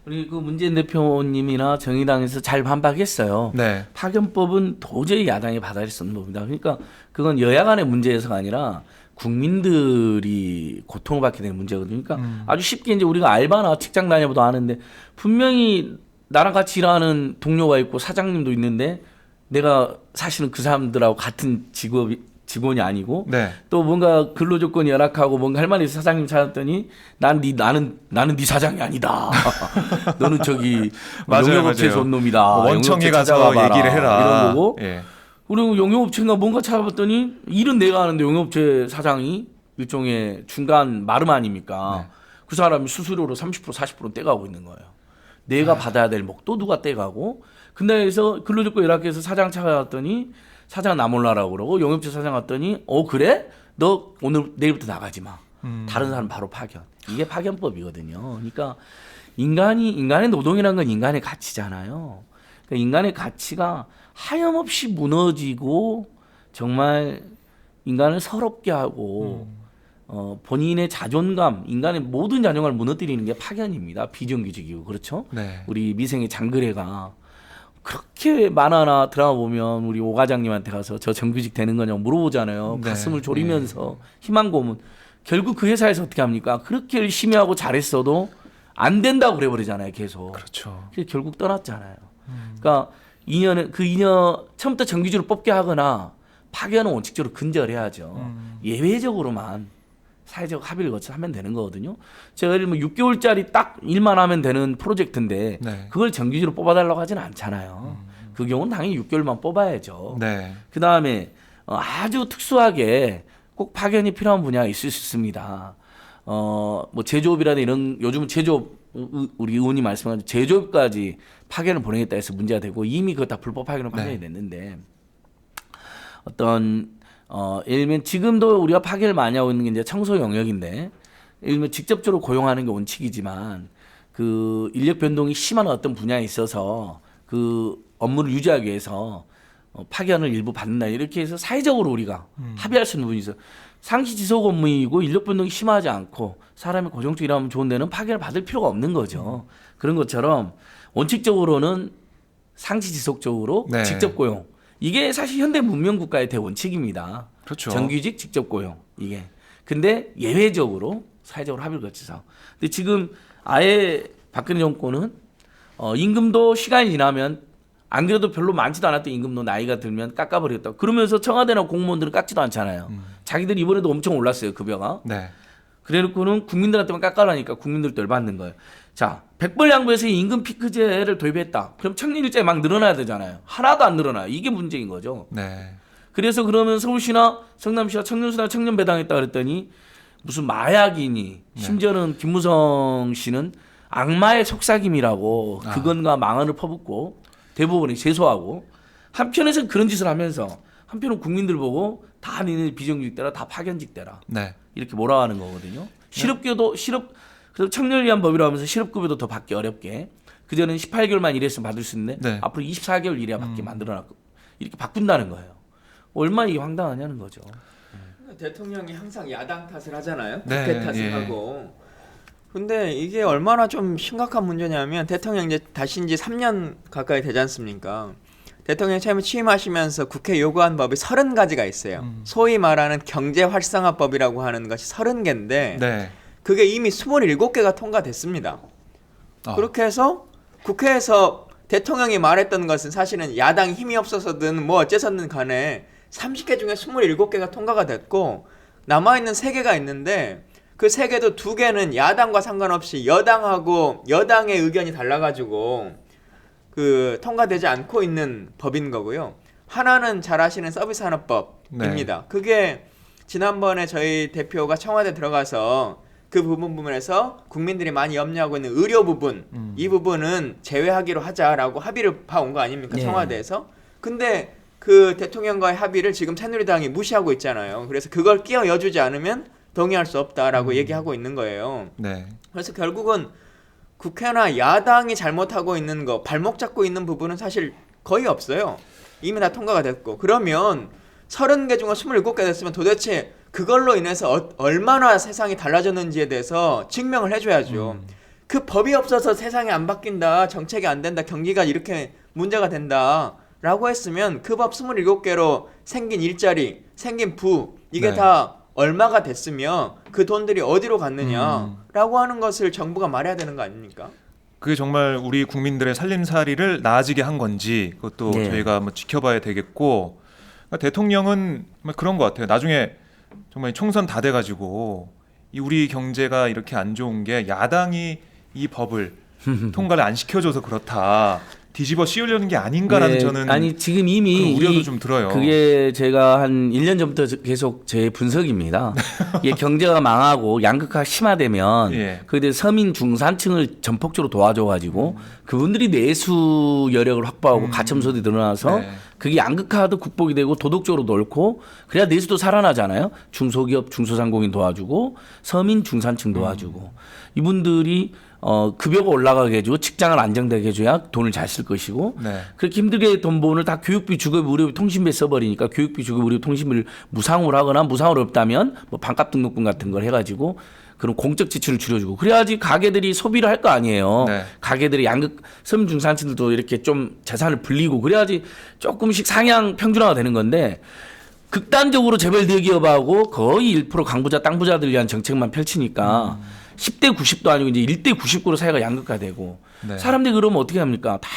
우리 그 문재인 대표님이나 정의당에서 잘 반박했어요. 네. 파견법은 도저히 야당이 받아들일 수 없는 법이다. 그러니까 그건 여야 간의 문제에서가 아니라 국민들이 고통을 받게 되는 문제거든요. 그러니까 아주 쉽게 이제 우리가 알바나 직장 다녀봐도 아는데, 분명히 나랑 같이 일하는 동료가 있고 사장님도 있는데 내가 사실은 그 사람들하고 같은 직원이 아니고, 네. 또 뭔가 근로조건이 열악하고 뭔가 할 말이 있어 사장님 찾았더니 나는 네 사장이 아니다. 너는 저기 맞아요, 용역업체에서 맞아요. 온 놈이다. 원청에 용역업체 가서 찾아가봐라. 얘기를 해라. 이런 거고. 예. 그리고 용역업체인가 뭔가 찾아봤더니 일은 내가 하는데 용역업체 사장이 일종의 중간 마름 아닙니까? 네. 그 사람이 수수료로 30% 40% 떼가고 있는 거예요. 내가 받아야 될 목 또 누가 떼가고. 근데에서 근로조건 열악해서 사장 찾아갔더니 사장 나 몰라라고 그러고, 용역업체 사장 갔더니 그래? 너 오늘 내일부터 나가지 마. 다른 사람 바로 파견. 이게 파견법이거든요. 그러니까 인간의 노동이라는 건 인간의 가치잖아요. 그러니까 인간의 가치가 하염없이 무너지고 정말 인간을 서럽게 하고 본인의 자존감, 인간의 모든 자존감을 무너뜨리는 게 파견입니다. 비정규직이고. 그렇죠? 네. 우리 미생의 장거래가 그렇게 만화나 드라마 보면 우리 오 과장님한테 가서 저 정규직 되는 거냐고 물어보잖아요. 네. 가슴을 졸이면서 희망 고문. 결국 그 회사에서 어떻게 합니까? 그렇게 열심히 하고 잘했어도 안 된다고 그래버리잖아요. 계속. 그렇죠. 그래서 결국 떠났잖아요. 그러니까 2년은 그 2년 처음부터 정규직으로 뽑게 하거나 파견은 원칙적으로 근절해야죠. 예외적으로만 사회적 합의를 거쳐 하면 되는 거거든요. 제가 예를 들면 6개월짜리 딱 일만 하면 되는 프로젝트인데 네. 그걸 정규직으로 뽑아달라고 하지는 않잖아요. 그 경우는 당연히 6개월만 뽑아야죠. 네. 그 다음에 아주 특수하게 꼭 파견이 필요한 분야가 있을 수 있습니다. 뭐 제조업이라든 이런 요즘은 제조업 우리 의원님 말씀하신 제조업까지 파견을 보내겠다 해서 문제가 되고 이미 그거 다 불법 파견을 파견이 됐는데 어떤 예를 들면 지금도 우리가 파견을 많이 하고 있는 게 이제 청소 영역인데 예를 들면 직접적으로 고용하는 게 원칙이지만 그 인력 변동이 심한 어떤 분야에 있어서 그 업무를 유지하기 위해서 파견을 일부 받는다 이렇게 해서 사회적으로 우리가 합의할 수 있는 부분이 있어. 상시 지속 업무이고 인력 변동이 심하지 않고 사람이 고정적으로 일하면 좋은 데는 파견을 받을 필요가 없는 거죠. 그런 것처럼 원칙적으로는 상시 지속적으로 네. 직접 고용. 이게 사실 현대 문명 국가의 대원칙입니다. 그렇죠. 정규직 직접 고용 이게. 근데 예외적으로 사회적으로 합의를 거쳐서. 근데 지금 아예 박근혜 정권은 임금도 시간이 지나면 안 그래도 별로 많지도 않았던 임금도 나이가 들면 깎아버리겠다. 그러면서 청와대나 공무원들은 깎지도 않잖아요. 자기들이 이번에도 엄청 올랐어요 급여가. 네. 그래놓고는 국민들한테만 깎아라니까 국민들도 열받는 거예요. 자, 백벌 양보해서 임금 피크제를 도입했다. 그럼 청년 일자리 막 늘어나야 되잖아요. 하나도 안 늘어나요. 이게 문제인 거죠. 네. 그래서 그러면 서울시나 성남시가 청년수당 청년 배당했다 그랬더니 무슨 마약이니 심지어는 김무성 씨는 악마의 속삭임이라고 그건가 망언을 퍼붓고 대부분이 제소하고 한편에서는 그런 짓을 하면서 한편은 국민들 보고 다 니네 비정규직대라 다 파견직대라 네. 이렇게 몰아가는 거거든요. 실업급여도 그래서 청년을 위한 법이라고 하면서 실업급여도 더 받기 어렵게 그전에는 18개월만 일했으면 받을 수 있는데 네. 앞으로 24개월 일해야 받게 만들어놨고 이렇게 바꾼다는 거예요. 얼마나 이게 황당하냐는 거죠. 대통령이 항상 야당 탓을 하잖아요. 네, 국회 탓을 예. 하고. 근데 이게 얼마나 좀 심각한 문제냐면 대통령 이제 다신 지 3년 가까이 되지 않습니까? 대통령이 처음에 취임하시면서 국회 요구한 법이 30가지가 있어요. 소위 말하는 경제활성화법이라고 하는 것이 30개인데 네. 그게 이미 27개가 통과됐습니다. 그렇게 해서 국회에서 대통령이 말했던 것은 사실은 야당이 힘이 없어서든 뭐 어째서든 간에 30개 중에 27개가 통과가 됐고 남아있는 3개가 있는데 그 3개도 2개는 야당과 상관없이 여당하고 여당의 의견이 달라가지고 그 통과되지 않고 있는 법인 거고요. 하나는 잘 아시는 서비스산업법입니다. 네. 그게 지난번에 저희 대표가 청와대 들어가서 그 부분에서 국민들이 많이 염려하고 있는 의료 부분 이 부분은 제외하기로 하자라고 합의를 봐온 거 아닙니까? 청와대에서. 근데 그 대통령과의 합의를 지금 새누리당이 무시하고 있잖아요. 그래서 그걸 끼어여주지 않으면 동의할 수 없다라고 얘기하고 있는 거예요. 네. 그래서 결국은 국회나 야당이 잘못하고 있는 거, 발목 잡고 있는 부분은 사실 거의 없어요. 이미 다 통과가 됐고. 그러면 30개 중에 27개 됐으면 도대체 그걸로 인해서 얼마나 세상이 달라졌는지에 대해서 증명을 해줘야죠. 그 법이 없어서 세상이 안 바뀐다, 정책이 안 된다, 경기가 이렇게 문제가 된다 라고 했으면 그 법 27개로 생긴 일자리, 생긴 부 이게 다 얼마가 됐으며 그 돈들이 어디로 갔느냐라고 하는 것을 정부가 말해야 되는 거 아닙니까? 그게 정말 우리 국민들의 살림살이를 나아지게 한 건지 그것도 저희가 한번 지켜봐야 되겠고 그러니까 대통령은 정말 그런 것 같아요. 나중에 정말 총선 다 돼가지고 이 우리 경제가 이렇게 안 좋은 게 야당이 이 법을 통과를 안 시켜줘서 그렇다. 뒤집어 씌우려는 게 아닌가라는 저는 아니 지금 이미 우려도 좀 들어요. 그게 제가 한 1년 전부터 계속 제 분석입니다. 이게 경제가 망하고 양극화가 심화되면 거기에 대해 서민 중산층을 전폭적으로 도와줘가지고 그분들이 내수 여력을 확보하고 가점소득이 늘어나서 그게 양극화도 극복이 되고 도덕적으로 넓고 그래야 내수도 살아나잖아요. 중소기업 중소상공인 도와주고 서민 중산층 도와주고 이분들이 급여가 올라가게 해주고 직장을 안정되게 해줘야 돈을 잘 쓸 것이고 그렇게 힘들게 돈 버는 다 교육비, 주거비, 의료비, 통신비에 써버리니까 교육비, 주거비, 의료비, 통신비를 무상으로 하거나 무상으로 없다면 뭐 반값 등록금 같은 걸 해가지고 그런 공적 지출을 줄여주고 그래야지 가게들이 소비를 할 거 아니에요. 가게들이 서민 중산층들도 이렇게 좀 재산을 불리고 그래야지 조금씩 상향 평준화가 되는 건데 극단적으로 재벌 대기업하고 거의 1% 강부자, 땅부자들 위한 정책만 펼치니까 10대 90도 아니고 이제 1대 99로 사회가 양극화되고 사람들이 그러면 어떻게 합니까? 다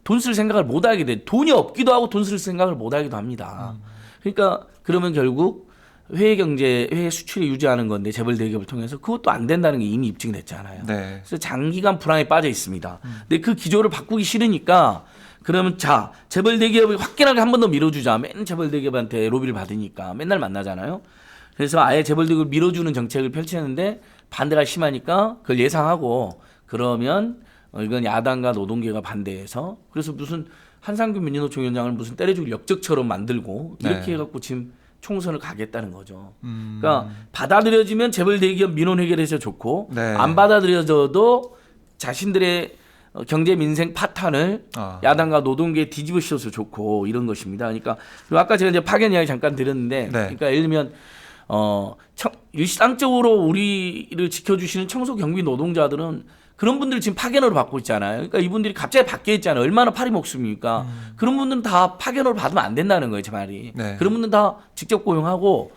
돈 쓸 생각을 못 하게 돼. 돈이 없기도 하고 돈 쓸 생각을 못 하기도 합니다. 그러니까 그러면 결국 해외 수출이 유지하는 건데 재벌 대기업을 통해서 그것도 안 된다는 게 이미 입증이 됐잖아요. 그래서 장기간 불황에 빠져 있습니다. 근데 그 기조를 바꾸기 싫으니까 그러면 자 재벌 대기업이 화끈하게 한 번 더 밀어주자. 맨 재벌 대기업한테 로비를 받으니까 맨날 만나잖아요. 그래서 아예 재벌 대기업을 밀어주는 정책을 펼치는데 반대가 심하니까 그걸 예상하고 그러면 이건 야당과 노동계가 반대해서 그래서 무슨 한상규 민주노총 위원장을 무슨 때려줄 역적처럼 만들고 이렇게 네. 해갖고 지금 총선을 가겠다는 거죠. 그러니까 받아들여지면 재벌 대기업 민원 해결해서 좋고 네. 안 받아들여져도 자신들의 경제 민생 파탄을 야당과 노동계에 뒤집어 씌워서 좋고 이런 것입니다. 그러니까 그리고 아까 제가 이제 파견 이야기 잠깐 드렸는데, 네. 그러니까 예를 들면 일상적으로 우리를 지켜주시는 청소 경비 노동자들은 그런 분들 지금 파견으로 받고 있잖아요. 그러니까 이분들이 갑자기 바뀌어 있잖아요. 얼마나 팔이 목숨입니까? 그런 분들은 다 파견으로 받으면 안 된다는 거예요, 제 말이. 네. 그런 분들은 다 직접 고용하고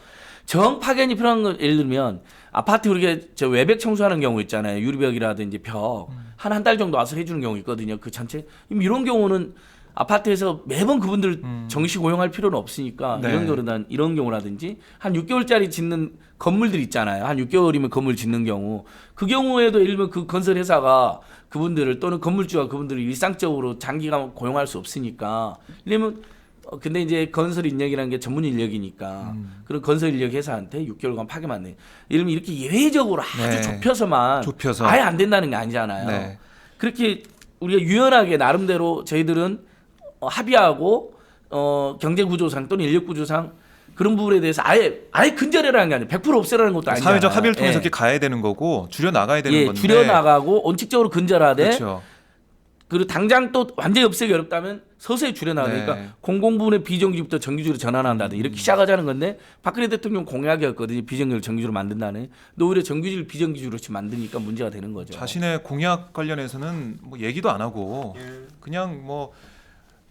정 파견이 필요한 거 예를 들면 아파트 우리가 저 외벽 청소하는 경우 있잖아요. 유리벽이라든지 벽 한 달 정도 와서 해주는 경우 있거든요. 그 전체 이런 경우는 아파트에서 매번 그분들 정시 고용할 필요는 없으니까 네. 이런 경우라든지 한 6개월짜리 짓는 건물들 있잖아요. 한 6개월이면 건물 짓는 경우 그 경우에도 예를 들면 그 건설 회사가 그분들을 또는 건물주가 그분들을 일상적으로 장기간 고용할 수 없으니까 이러면 근데 이제 건설 인력이라는 게 전문 인력이니까 그런 건설 인력 회사한테 6개월간 파견만 내. 이러면 이렇게 예외적으로 아주 네. 좁혀서만 좁혀서. 아예 안 된다는 게 아니잖아요. 네. 그렇게 우리가 유연하게 나름대로 저희들은 합의하고 경제 구조상 또는 인력 구조상 그런 부분에 대해서 아예 근절해라는 게 아니에요. 100% 없애라는 것도 아니잖아요. 사회적 합의를 통해서 예. 이렇게 가야 되는 거고 줄여 나가야 되는 예, 건데. 줄여 나가고 원칙적으로 근절하되 그렇죠. 그리고 당장 또 완전히 없애기 어렵다면 서서히 줄여나가니까 네. 공공부문의 비정규직부터 정규직으로 전환한다든 이렇게 시작하자는 건데 박근혜 대통령 공약이었거든요. 비정규직을 정규직으로 만든다는. 근데 오히려 정규직을 비정규직으로 지금 만드니까 문제가 되는 거죠. 자신의 공약 관련해서는 뭐 얘기도 안 하고 그냥 뭐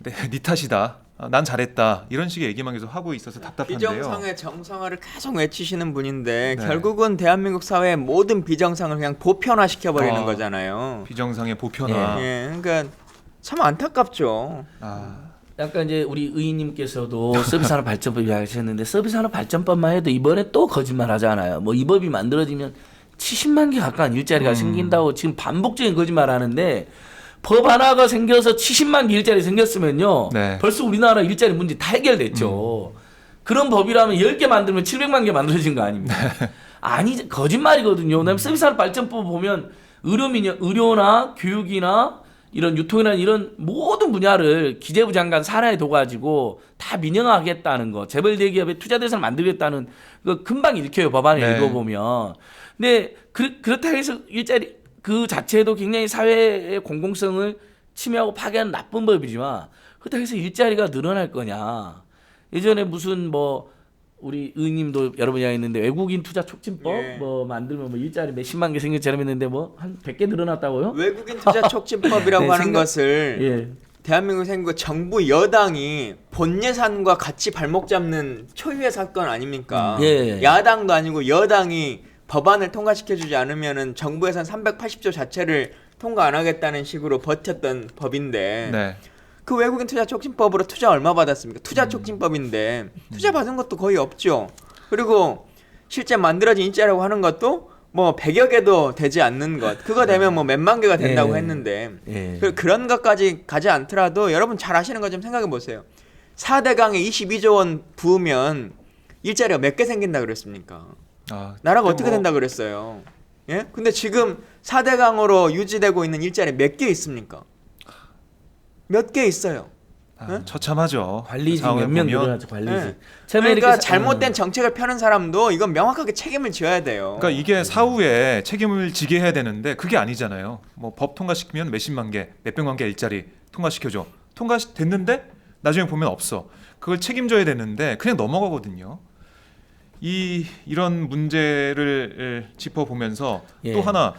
네 탓이다. 난 잘했다. 이런 식의 얘기만 계속 하고 있어서 답답한데요. 비정상의 정상화를 계속 외치시는 분인데 네. 결국은 대한민국 사회의 모든 비정상을 그냥 보편화 시켜버리는 거잖아요. 비정상의 보편화. 예, 그러니까 참 안타깝죠. 약간 이제 우리 의원님께서도 서비스산업 발전법 이야기하셨는데 서비스산업 발전법만 해도 이번에 또 거짓말 하잖아요. 뭐 이 법이 만들어지면 70만 개 가까운 일자리가 생긴다고 지금 반복적인 거짓말 하는데 법 하나가 생겨서 70만 개 일자리 생겼으면요. 네. 벌써 우리나라 일자리 문제 다 해결됐죠. 그런 법이라면 10개 만들면 700만 개 만들어진 거 아닙니까? 아니 거짓말이거든요. 그다음에 서비스산업 발전법 보면 의료나 교육이나 이런 유통이나 이런 모든 분야를 기재부 장관 산하에 둬가지고 다 민영화하겠다는 거, 재벌 대기업의 투자 대상을 만들겠다는 거 금방 읽혀요. 법안을 네. 읽어보면. 근데 그렇다 해서 일자리 그 자체도 굉장히 사회의 공공성을 침해하고 파괴하는 나쁜 법이지만 그렇다고 해서 일자리가 늘어날 거냐. 예전에 무슨 뭐 우리 의원님도 여러 번 이야기했는데 외국인 투자 촉진법 예. 뭐 만들면 뭐 일자리 몇십만 개 생겼처럼 했는데 뭐 한 100개 늘어났다고요? 외국인 투자 촉진법이라고 네, 하는 것을 예. 대한민국 생긴 정부 여당이 본 예산과 같이 발목 잡는 초유의 사건 아닙니까? 예. 야당도 아니고 여당이 법안을 통과시켜주지 않으면은 정부 예산 380조 자체를 통과 안 하겠다는 식으로 버텼던 법인데 네. 그 외국인 투자 촉진법으로 투자 얼마 받았습니까? 투자 촉진법인데 투자 받은 것도 거의 없죠. 그리고 실제 만들어진 일자리라고 하는 것도 뭐 100여 개도 되지 않는 것. 그거 되면 뭐 몇만 개가 된다고 예. 했는데 예. 그런 것까지 가지 않더라도 여러분 잘 아시는 거 좀 생각해 보세요. 4대강에 22조 원 부으면 일자리가 몇 개 생긴다 그랬습니까? 나라가 어떻게 된다 그랬어요? 예? 근데 지금 4대강으로 유지되고 있는 일자리 몇 개 있습니까? 몇 개 있어요. 예? 처참하죠. 관리직 상황을 몇 명 보면. 늘어났죠. 관리직. 예. 처음에 그러니까 이렇게 잘못된 정책을 펴는 사람도 이건 명확하게 책임을 져야 돼요. 그러니까 이게 사후에 책임을 지게 해야 되는데 그게 아니잖아요. 뭐 법 통과시키면 몇십만 개, 몇백만 개 일자리 통과시켜줘. 통과됐는데 나중에 보면 없어. 그걸 책임져야 되는데 그냥 넘어가거든요. 이런 문제를 짚어보면서 예. 또 하나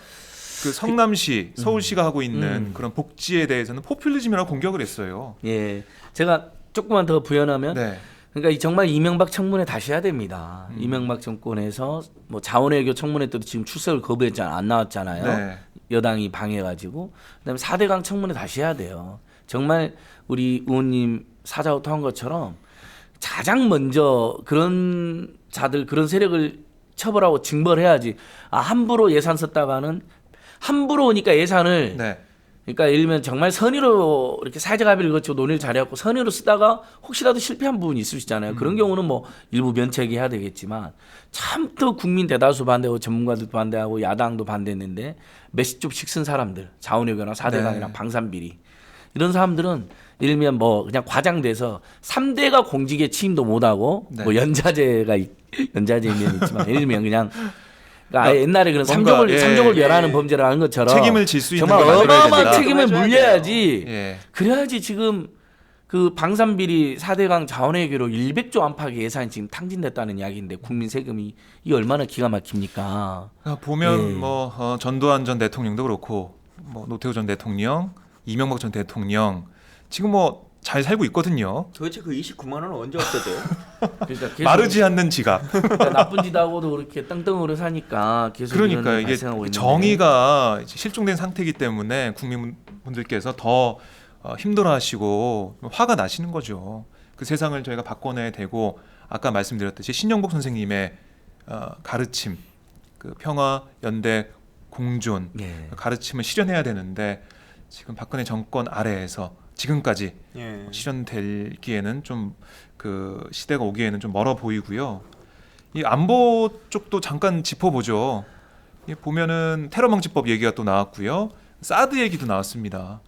그 성남시, 서울시가 하고 있는 그런 복지에 대해서는 포퓰리즘이라고 공격을 했어요. 예. 제가 조금만 더 부연하면 네. 그러니까 정말 이명박 청문회 다시 해야 됩니다. 이명박 정권에서 뭐 자원외교 청문회 때도 지금 출석을 거부했잖아요. 안 나왔잖아요. 네. 여당이 방해가지고. 그다음에 4대강 청문회 다시 해야 돼요. 정말 우리 의원님 사자호 토한 것처럼 가장 먼저 그런 자들 그런 세력을 처벌하고 징벌해야지. 함부로 예산 썼다가는 함부로 오니까 예산을 네. 그러니까 예를 들면 정말 선의로 이렇게 사회적 합의를 거치고 논의를 잘해갖고 선의로 쓰다가 혹시라도 실패한 부분이 있을 수 있잖아요. 그런 경우는 뭐 일부 면책해야 되겠지만 참 또 국민 대다수 반대하고 전문가들도 반대하고 야당도 반대했는데 몇십 쪽씩 쓴 사람들 자원외교나 4대강이나 방산비리 이런 사람들은 예를 들면 뭐 그냥 과장돼서 3대가 공직에 취임도 못하고 뭐 연자제가 면이 있지만 예를 들면 그냥 그러니까 아예 옛날에 그런 삼종을 멸하는 범죄를 하는 것처럼 책임을 질 수 있는 정말 걸 만들어야 어마어마한 된다. 책임을 물려야지. 예. 그래야지 지금 그 방산비리 4대강 자원외교로 100조 안팎의 예산이 지금 탕진됐다는 이야기인데 국민 세금이 이게 얼마나 기가 막힙니까? 보면 전두환 전 대통령도 그렇고 뭐 노태우 전 대통령, 이명박 전 대통령 지금 뭐 잘 살고 있거든요. 도대체 그 29만 원은 언제 없어져요? 그러니까 계속 마르지 않는 지갑. 그러니까 나쁜 짓 하고도 그렇게 떵떵으로 사니까 계속 그러니까 이게 발생하고 있는데. 정의가 이제 실종된 상태이기 때문에 국민분들께서 더 힘들어하시고 화가 나시는 거죠. 그 세상을 저희가 바꿔내야 되고 아까 말씀드렸듯이 신영복 선생님의 가르침, 그 평화, 연대, 공존 가르침을 실현해야 되는데 지금 박근혜 정권 아래에서 지금까지 실현되기에는 좀 그 시대가 오기에는 좀 멀어 보이고요. 이 안보 쪽도 잠깐 짚어보죠. 보면은 테러 방지법 얘기가 또 나왔고요. 사드 얘기도 나왔습니다.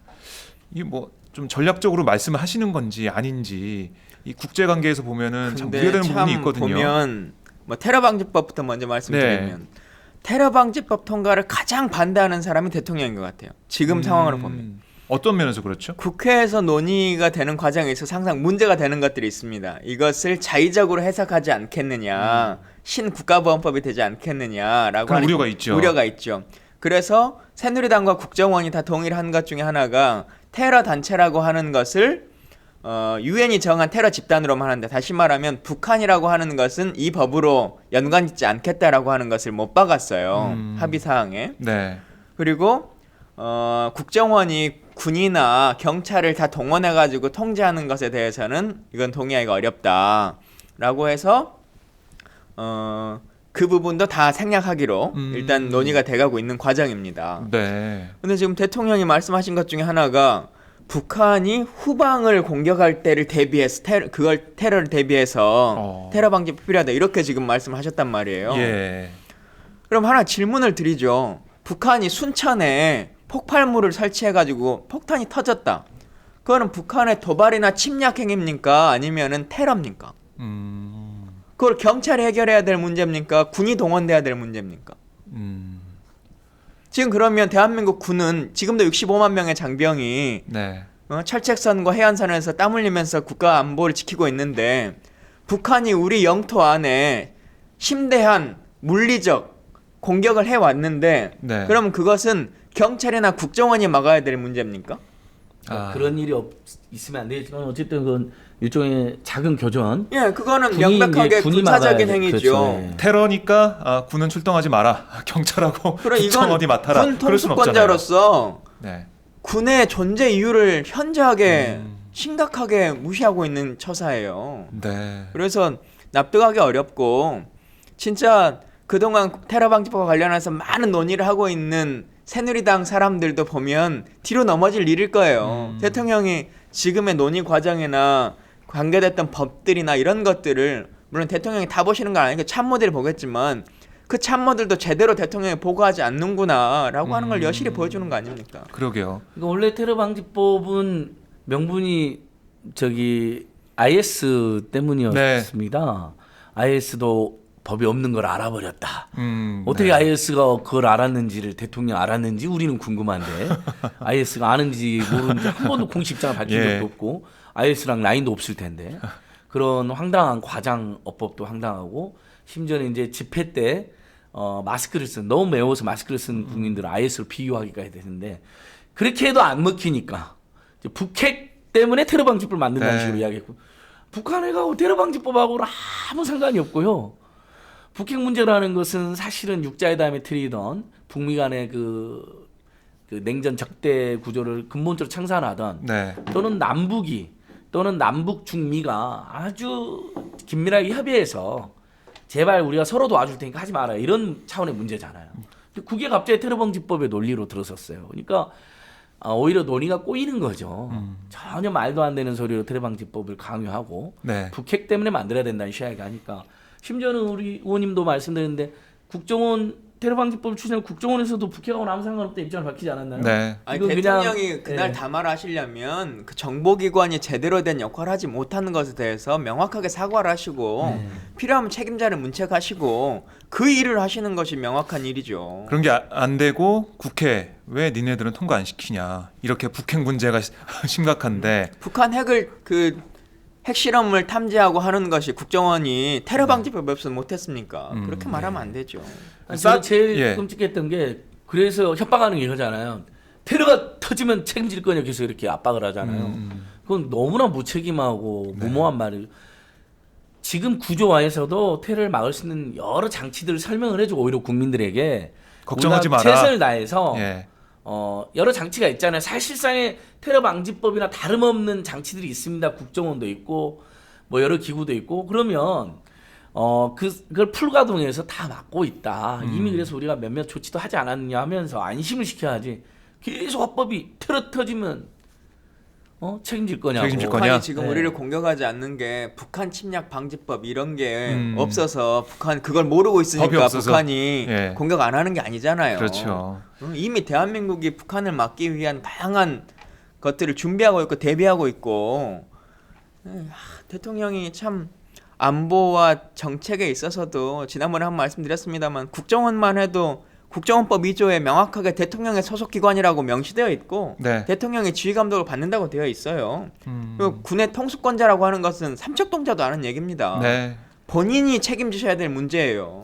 이 뭐 좀 전략적으로 말씀을 하시는 건지 아닌지 이 국제 관계에서 보면은 참 우려되는 부분이 있거든요. 보면 뭐 테러 방지법부터 먼저 말씀드리면 테러 방지법 통과를 가장 반대하는 사람이 대통령인 것 같아요. 지금 상황으로 보면. 어떤 면에서 그렇죠? 국회에서 논의가 되는 과정에 있어서 항상 문제가 되는 것들이 있습니다. 이것을 자의적으로 해석하지 않겠느냐, 신국가보안법이 되지 않겠느냐라고 하는 우려가 있죠. 우려가 있죠. 그래서 새누리당과 국정원이 다 동의를 한 것 중에 하나가 테러 단체라고 하는 것을 유엔이 정한 테러 집단으로만 하는데, 다시 말하면 북한이라고 하는 것은 이 법으로 연관짓지 않겠다라고 하는 것을 못 박았어요. 합의 사항에. 네. 그리고 국정원이 군이나 경찰을 다 동원해가지고 통제하는 것에 대해서는 이건 동의하기가 어렵다라고 해서 그 부분도 다 생략하기로 일단 논의가 돼가고 있는 과정입니다. 네. 근데 지금 대통령이 말씀하신 것 중에 하나가 북한이 후방을 공격할 때를 대비해서 테러를 대비해서 테러 방지법이 필요하다 이렇게 지금 말씀하셨단 말이에요. 예. 그럼 하나 질문을 드리죠. 북한이 순천에 폭발물을 설치해가지고 폭탄이 터졌다. 그거는 북한의 도발이나 침략 행위입니까? 아니면은 테러입니까? 그걸 경찰이 해결해야 될 문제입니까? 군이 동원돼야 될 문제입니까? 지금 그러면 대한민국 군은 지금도 65만 명의 장병이 철책선과 해안선에서 땀 흘리면서 국가 안보를 지키고 있는데 북한이 우리 영토 안에 심대한 물리적 공격을 해왔는데 그럼 그것은 경찰이나 국정원이 막아야 될 문제입니까? 그런 일이 있으면 안 되지만 어쨌든 그건 일종의 작은 교전. 예, 그거는 명백하게 군사적인 행위죠. 그렇죠. 테러니까 군은 출동하지 마라. 경찰하고 국정원이 맡아라. 군 통수권자로서 군의 존재 이유를 현저하게 심각하게 무시하고 있는 처사예요. 네. 그래서 납득하기 어렵고 진짜 그동안 테러 방지법과 관련해서 많은 논의를 하고 있는 새누리당 사람들도 보면 뒤로 넘어질 일일 거예요. 대통령이 지금의 논의 과정이나 관계됐던 법들이나 이런 것들을 물론 대통령이 다 보시는 건 아니니까 참모들이 보겠지만 그 참모들도 제대로 대통령이 보고하지 않는구나라고 하는 걸 여실히 보여주는 거 아닙니까? 그러게요. 그러니까 원래 테러 방지법은 명분이 IS 때문이었습니다. IS도 법이 없는 걸 알아버렸다. 어떻게 IS가 그걸 알았는지를 대통령 알았는지 우리는 궁금한데 IS가 아는지 모르는지 한 번도 공식 입장을 밝힌 적도 없고 IS랑 라인도 없을 텐데 그런 황당한 과장 어법도 황당하고 심지어는 이제 집회 때 마스크를 쓴 너무 매워서 마스크를 쓴 국민들은 IS로 비유하기까지 되는데 그렇게 해도 안 먹히니까 이제 북핵 때문에 테러 방지법을 만든다는 식으로 이야기했고 북한에 가고 테러 방지법하고는 아무 상관이 없고요. 북핵 문제라는 것은 사실은 육자회담의 틀이던 북미 간의 그 냉전 적대 구조를 근본적으로 창산하던 또는 남북 중미가 아주 긴밀하게 협의해서 제발 우리가 서로 도와줄 테니까 하지 마라 이런 차원의 문제잖아요. 근데 그게 갑자기 테러 방지법의 논리로 들어섰어요. 그러니까 오히려 논의가 꼬이는 거죠. 전혀 말도 안 되는 소리로 테러방지법을 강요하고 네. 북핵 때문에 만들어야 된다는 시야가 하니까 심지어는 우리 의원님도 말씀드렸는데 국정원 테러방지법을 추진한 국정원에서도 북핵하고는 아무 상관없다 입장을 밝히지 않았나요? 네. 아니, 이거 대통령이 그날 담화를 하시려면 그 정보기관이 제대로 된 역할을 하지 못하는 것에 대해서 명확하게 사과를 하시고 필요하면 책임자를 문책하시고 그 일을 하시는 것이 명확한 일이죠. 그런 게 안 되고 국회 왜 니네들은 통과 안 시키냐 이렇게 북핵 문제가 심각한데 북한 핵을 핵실험을 탐지하고 하는 것이 국정원이 테러방지법이 없으면 못했습니까? 그렇게 말하면 안 되죠. 저는 제일 예. 끔찍했던 게 그래서 협박하는 게 이거잖아요. 테러가 터지면 책임질 거냐 계속 이렇게 압박을 하잖아요. 그건 너무나 무책임하고 무모한 말이에요. 지금 구조화에서도 테러를 막을 수 있는 여러 장치들을 설명을 해주고 오히려 국민들에게 걱정하지 우리가 마라. 최선을 다해서 예. 여러 장치가 있잖아요. 사실상의 테러 방지법이나 다름없는 장치들이 있습니다. 국정원도 있고 뭐 여러 기구도 있고 그러면 그걸 풀가동해서 다 막고 있다. 이미 그래서 우리가 몇몇 조치도 하지 않았느냐 하면서 안심을 시켜야지. 계속 합법이 테러 터지면 책임질 거냐고. 책임질 거냐? 북한이 지금 네. 우리를 공격하지 않는 게 북한 침략 방지법 이런 게 없어서 북한 그걸 모르고 법이 있으니까 없어서. 북한이 예. 공격 안 하는 게 아니잖아요. 그렇죠. 이미 대한민국이 북한을 막기 위한 다양한 것들을 준비하고 있고 대비하고 있고 대통령이 참 안보와 정책에 있어서도 지난번에 한 말씀드렸습니다만 국정원만 해도 국정원법 2조에 명확하게 대통령의 소속기관이라고 명시되어 있고 네. 대통령이 지휘감독을 받는다고 되어 있어요. 그리고 군의 통수권자라고 하는 것은 삼척동자도 아는 얘기입니다. 네. 본인이 책임지셔야 될 문제예요.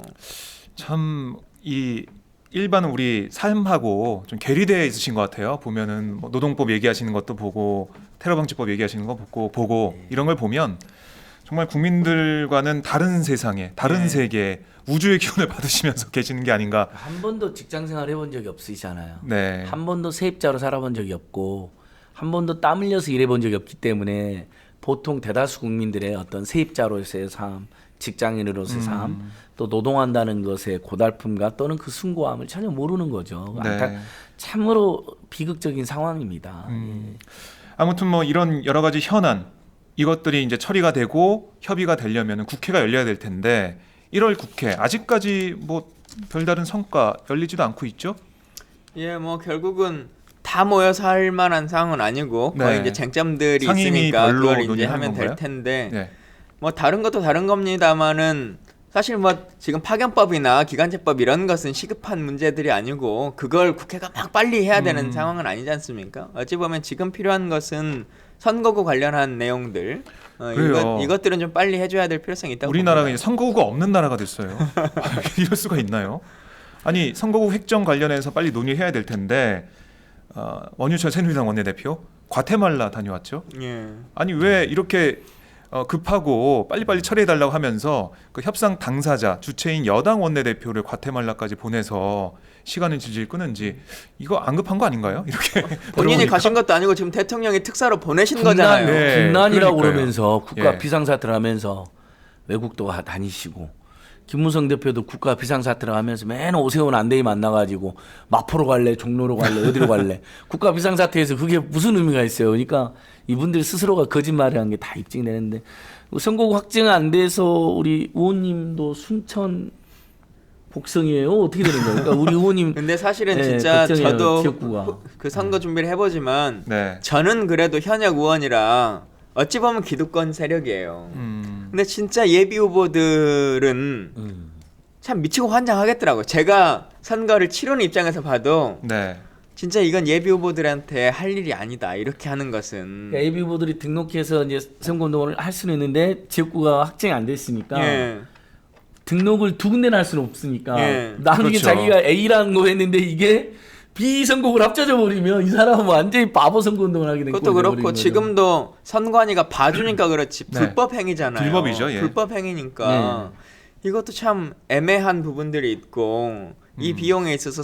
참 이 일반 우리 삶하고 좀 괴리되어 있으신 것 같아요. 보면은 뭐 노동법 얘기하시는 것도 보고 테러방지법 얘기하시는 거 보고 이런 걸 보면 정말 국민들과는 다른 세상에 다른 네. 세계에 우주의 기운을 받으시면서 계시는 게 아닌가. 한 번도 직장 생활 해본 적이 없으시잖아요. 네. 한 번도 세입자로 살아본 적이 없고 한 번도 땀 흘려서 일해본 적이 없기 때문에 보통 대다수 국민들의 어떤 세입자로서의 삶, 직장인으로서의 삶, 또 노동한다는 것의 고달픔과 또는 그 숭고함을 전혀 모르는 거죠. 네. 참으로 비극적인 상황입니다. 아무튼 뭐 이런 여러 가지 현안 이것들이 이제 처리가 되고 협의가 되려면 국회가 열려야 될 텐데 1월 국회 아직까지 뭐 별다른 성과 열리지도 않고 있죠? 예, 뭐 결국은 다 모여서 할 만한 상황은 아니고 거의 네. 이제 쟁점들이 상임위 있으니까 별로 그걸 이제 논의하는 하면 될 건가요? 텐데 네. 뭐 다른 것도 다른 겁니다만은 사실 뭐 지금 파견법이나 기간제법 이런 것은 시급한 문제들이 아니고 그걸 국회가 막 빨리 해야 되는 상황은 아니지 않습니까? 어찌 보면 지금 필요한 것은 선거구 관련한 내용들 그래요. 이것들은 좀 빨리 해줘야 될 필요성이 있다고 우리나라가 봅니다. 이제 선거구가 없는 나라가 됐어요. 이럴 수가 있나요? 아니 선거구 획정 관련해서 빨리 논의해야 될 텐데 원유철 새누리당 원내대표 과테말라 다녀왔죠. 예. 아니 왜 이렇게 급하고 빨리빨리 처리해달라고 하면서 그 협상 당사자 주체인 여당 원내대표를 과테말라까지 보내서 시간을 질질 끄는지 이거 안 급한 거 아닌가요? 이렇게 본인이 들어보니까. 가신 것도 아니고 지금 대통령이 특사로 보내신 거잖아요. 네. 국난이라고 그러니까요. 그러면서 국가 예. 비상사태를 하면서 외국도 다니시고 김무성 대표도 국가 비상사태를 하면서 맨 오세훈 안대희 만나가지고 마포로 갈래 종로로 갈래 어디로 갈래 국가 비상사태에서 그게 무슨 의미가 있어요. 그러니까 이분들 스스로가 거짓말을 한 게 다 입증이 되는데 선거구 확정 안 돼서 우리 의원님도 순천 곡성이에요. 어떻게 되는 거예요? 그러니까 우리 의원님 근데 사실은 네, 진짜 걱정이에요, 저도 지역구가. 그 선거 준비를 해보지만 네. 저는 그래도 현역 의원이라 어찌 보면 기득권 세력이에요. 근데 진짜 예비 후보들은 참 미치고 환장하겠더라고요. 제가 선거를 치르는 입장에서 봐도 네. 진짜 이건 예비 후보들한테 할 일이 아니다. 이렇게 하는 것은. 예비 후보들이 등록해서 이제 선거운동을 할 수는 있는데 지역구가 확정이 안 됐으니까 예. 등록을 두 군데나 할 수는 없으니까 예. 나중에 그렇죠. 자기가 A라는 거 했는데 이게 B 선거구를 합쳐져 버리면 이 사람은 완전히 바보 선거운동을 하게 된 그것도 그렇고 지금도 선관위가 봐주니까 그렇지 네. 불법 행위잖아요. 불법이죠, 예. 불법 행위니까 이것도 참 애매한 부분들이 있고 이 비용에 있어서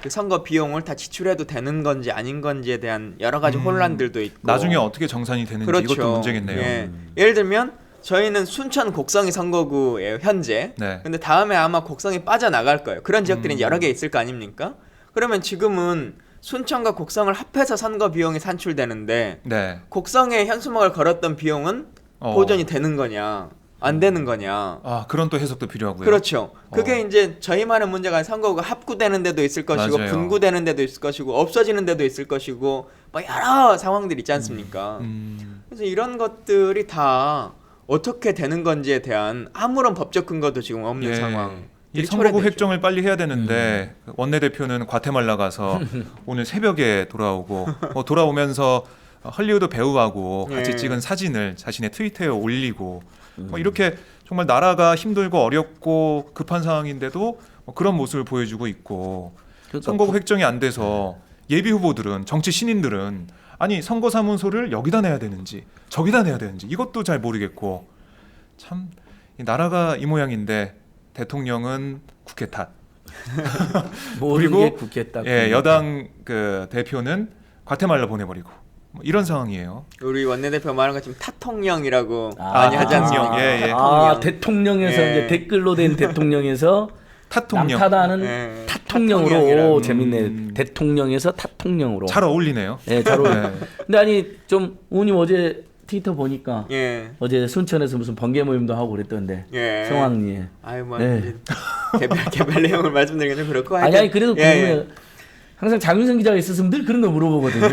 그 선거 비용을 다 지출해도 되는 건지 아닌 건지에 대한 여러 가지 혼란들도 있고 나중에 어떻게 정산이 되는지 그렇죠. 이것도 문제겠네요. 예. 예를 들면 저희는 순천 곡성이 선거구예요 현재. 네. 근데 다음에 아마 곡성이 빠져나갈 거예요. 그런 지역들이 이제 여러 개 있을 거 아닙니까? 그러면 지금은 순천과 곡성을 합해서 선거 비용이 산출되는데 네. 곡성에 현수막을 걸었던 비용은 보존이 되는 거냐 안 되는 거냐. 아, 그런 또 해석도 필요하고요. 그렇죠. 그게 이제 저희만의 문제가 아니라 선거가 합구되는 데도 있을 것이고 맞아요. 분구되는 데도 있을 것이고 없어지는 데도 있을 것이고 뭐 여러 상황들이 있지 않습니까? 그래서 이런 것들이 다 어떻게 되는 건지에 대한 아무런 법적 근거도 지금 없는 상황. 이 선거구 획정을 빨리 해야 되는데 원내대표는 과테말라 가서 오늘 새벽에 돌아오고 돌아오면서 헐리우드 배우하고 같이 찍은 사진을 자신의 트위터에 올리고 이렇게 정말 나라가 힘들고 어렵고 급한 상황인데도 그런 모습을 보여주고 있고 그러니까 선거구 획정이 안 돼서 예비 후보들은 정치 신인들은 아니 선거사무소를 여기다 내야 되는지 저기다 내야 되는지 이것도 잘 모르겠고 참 이 나라가 이 모양인데 대통령은 국회 탓 그리고 국회 탓. 여당 그 대표는 과테말라 보내버리고 이런 상황이에요. 우리 원내대표 말하는 것 지금 타통령이라고 많이 하지 않습니까? 대통령. 대통령에서 이제 댓글로 된 대통령에서 타통령. 남타다는 타통령으로 재밌네. 대통령에서 타통령으로. 잘 어울리네요. 네, 잘 어울려. 근데 아니 좀 의원님 어제 트위터 보니까 어제 순천에서 무슨 번개 모임도 하고 그랬던데 성황리에. 아유 뭐 개별 내용을 말씀드리긴 좀 그렇고. 아니 그래도 궁금해요. 항상 장윤성 기자가 있었으면 늘 그런 거 물어보거든요.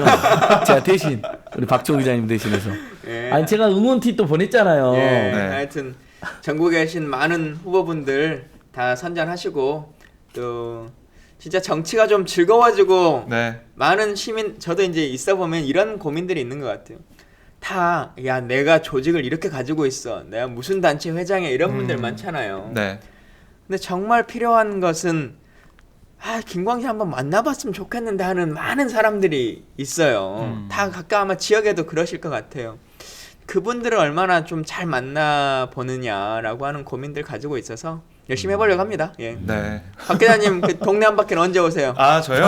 제가 대신 우리 박종호 기자님 대신해서. 아니 제가 응원 트윗도 보냈잖아요. 하여튼 전국에 계신 많은 후보분들 다 선전하시고 또 진짜 정치가 좀 즐거워지고 많은 시민 저도 이제 있어 보면 이런 고민들이 있는 것 같아요. 다 야 내가 조직을 이렇게 가지고 있어. 내가 무슨 단체 회장이야 이런 분들 많잖아요. 근데 정말 필요한 것은 김광진 한번 만나봤으면 좋겠는데 하는 많은 사람들이 있어요. 다 각각 아마 지역에도 그러실 것 같아요. 그분들을 얼마나 좀 잘 만나보느냐라고 하는 고민들 가지고 있어서 열심히 해보려고 합니다. 박 기자님 그 동네 한 바퀴는 언제 오세요? 아 저요?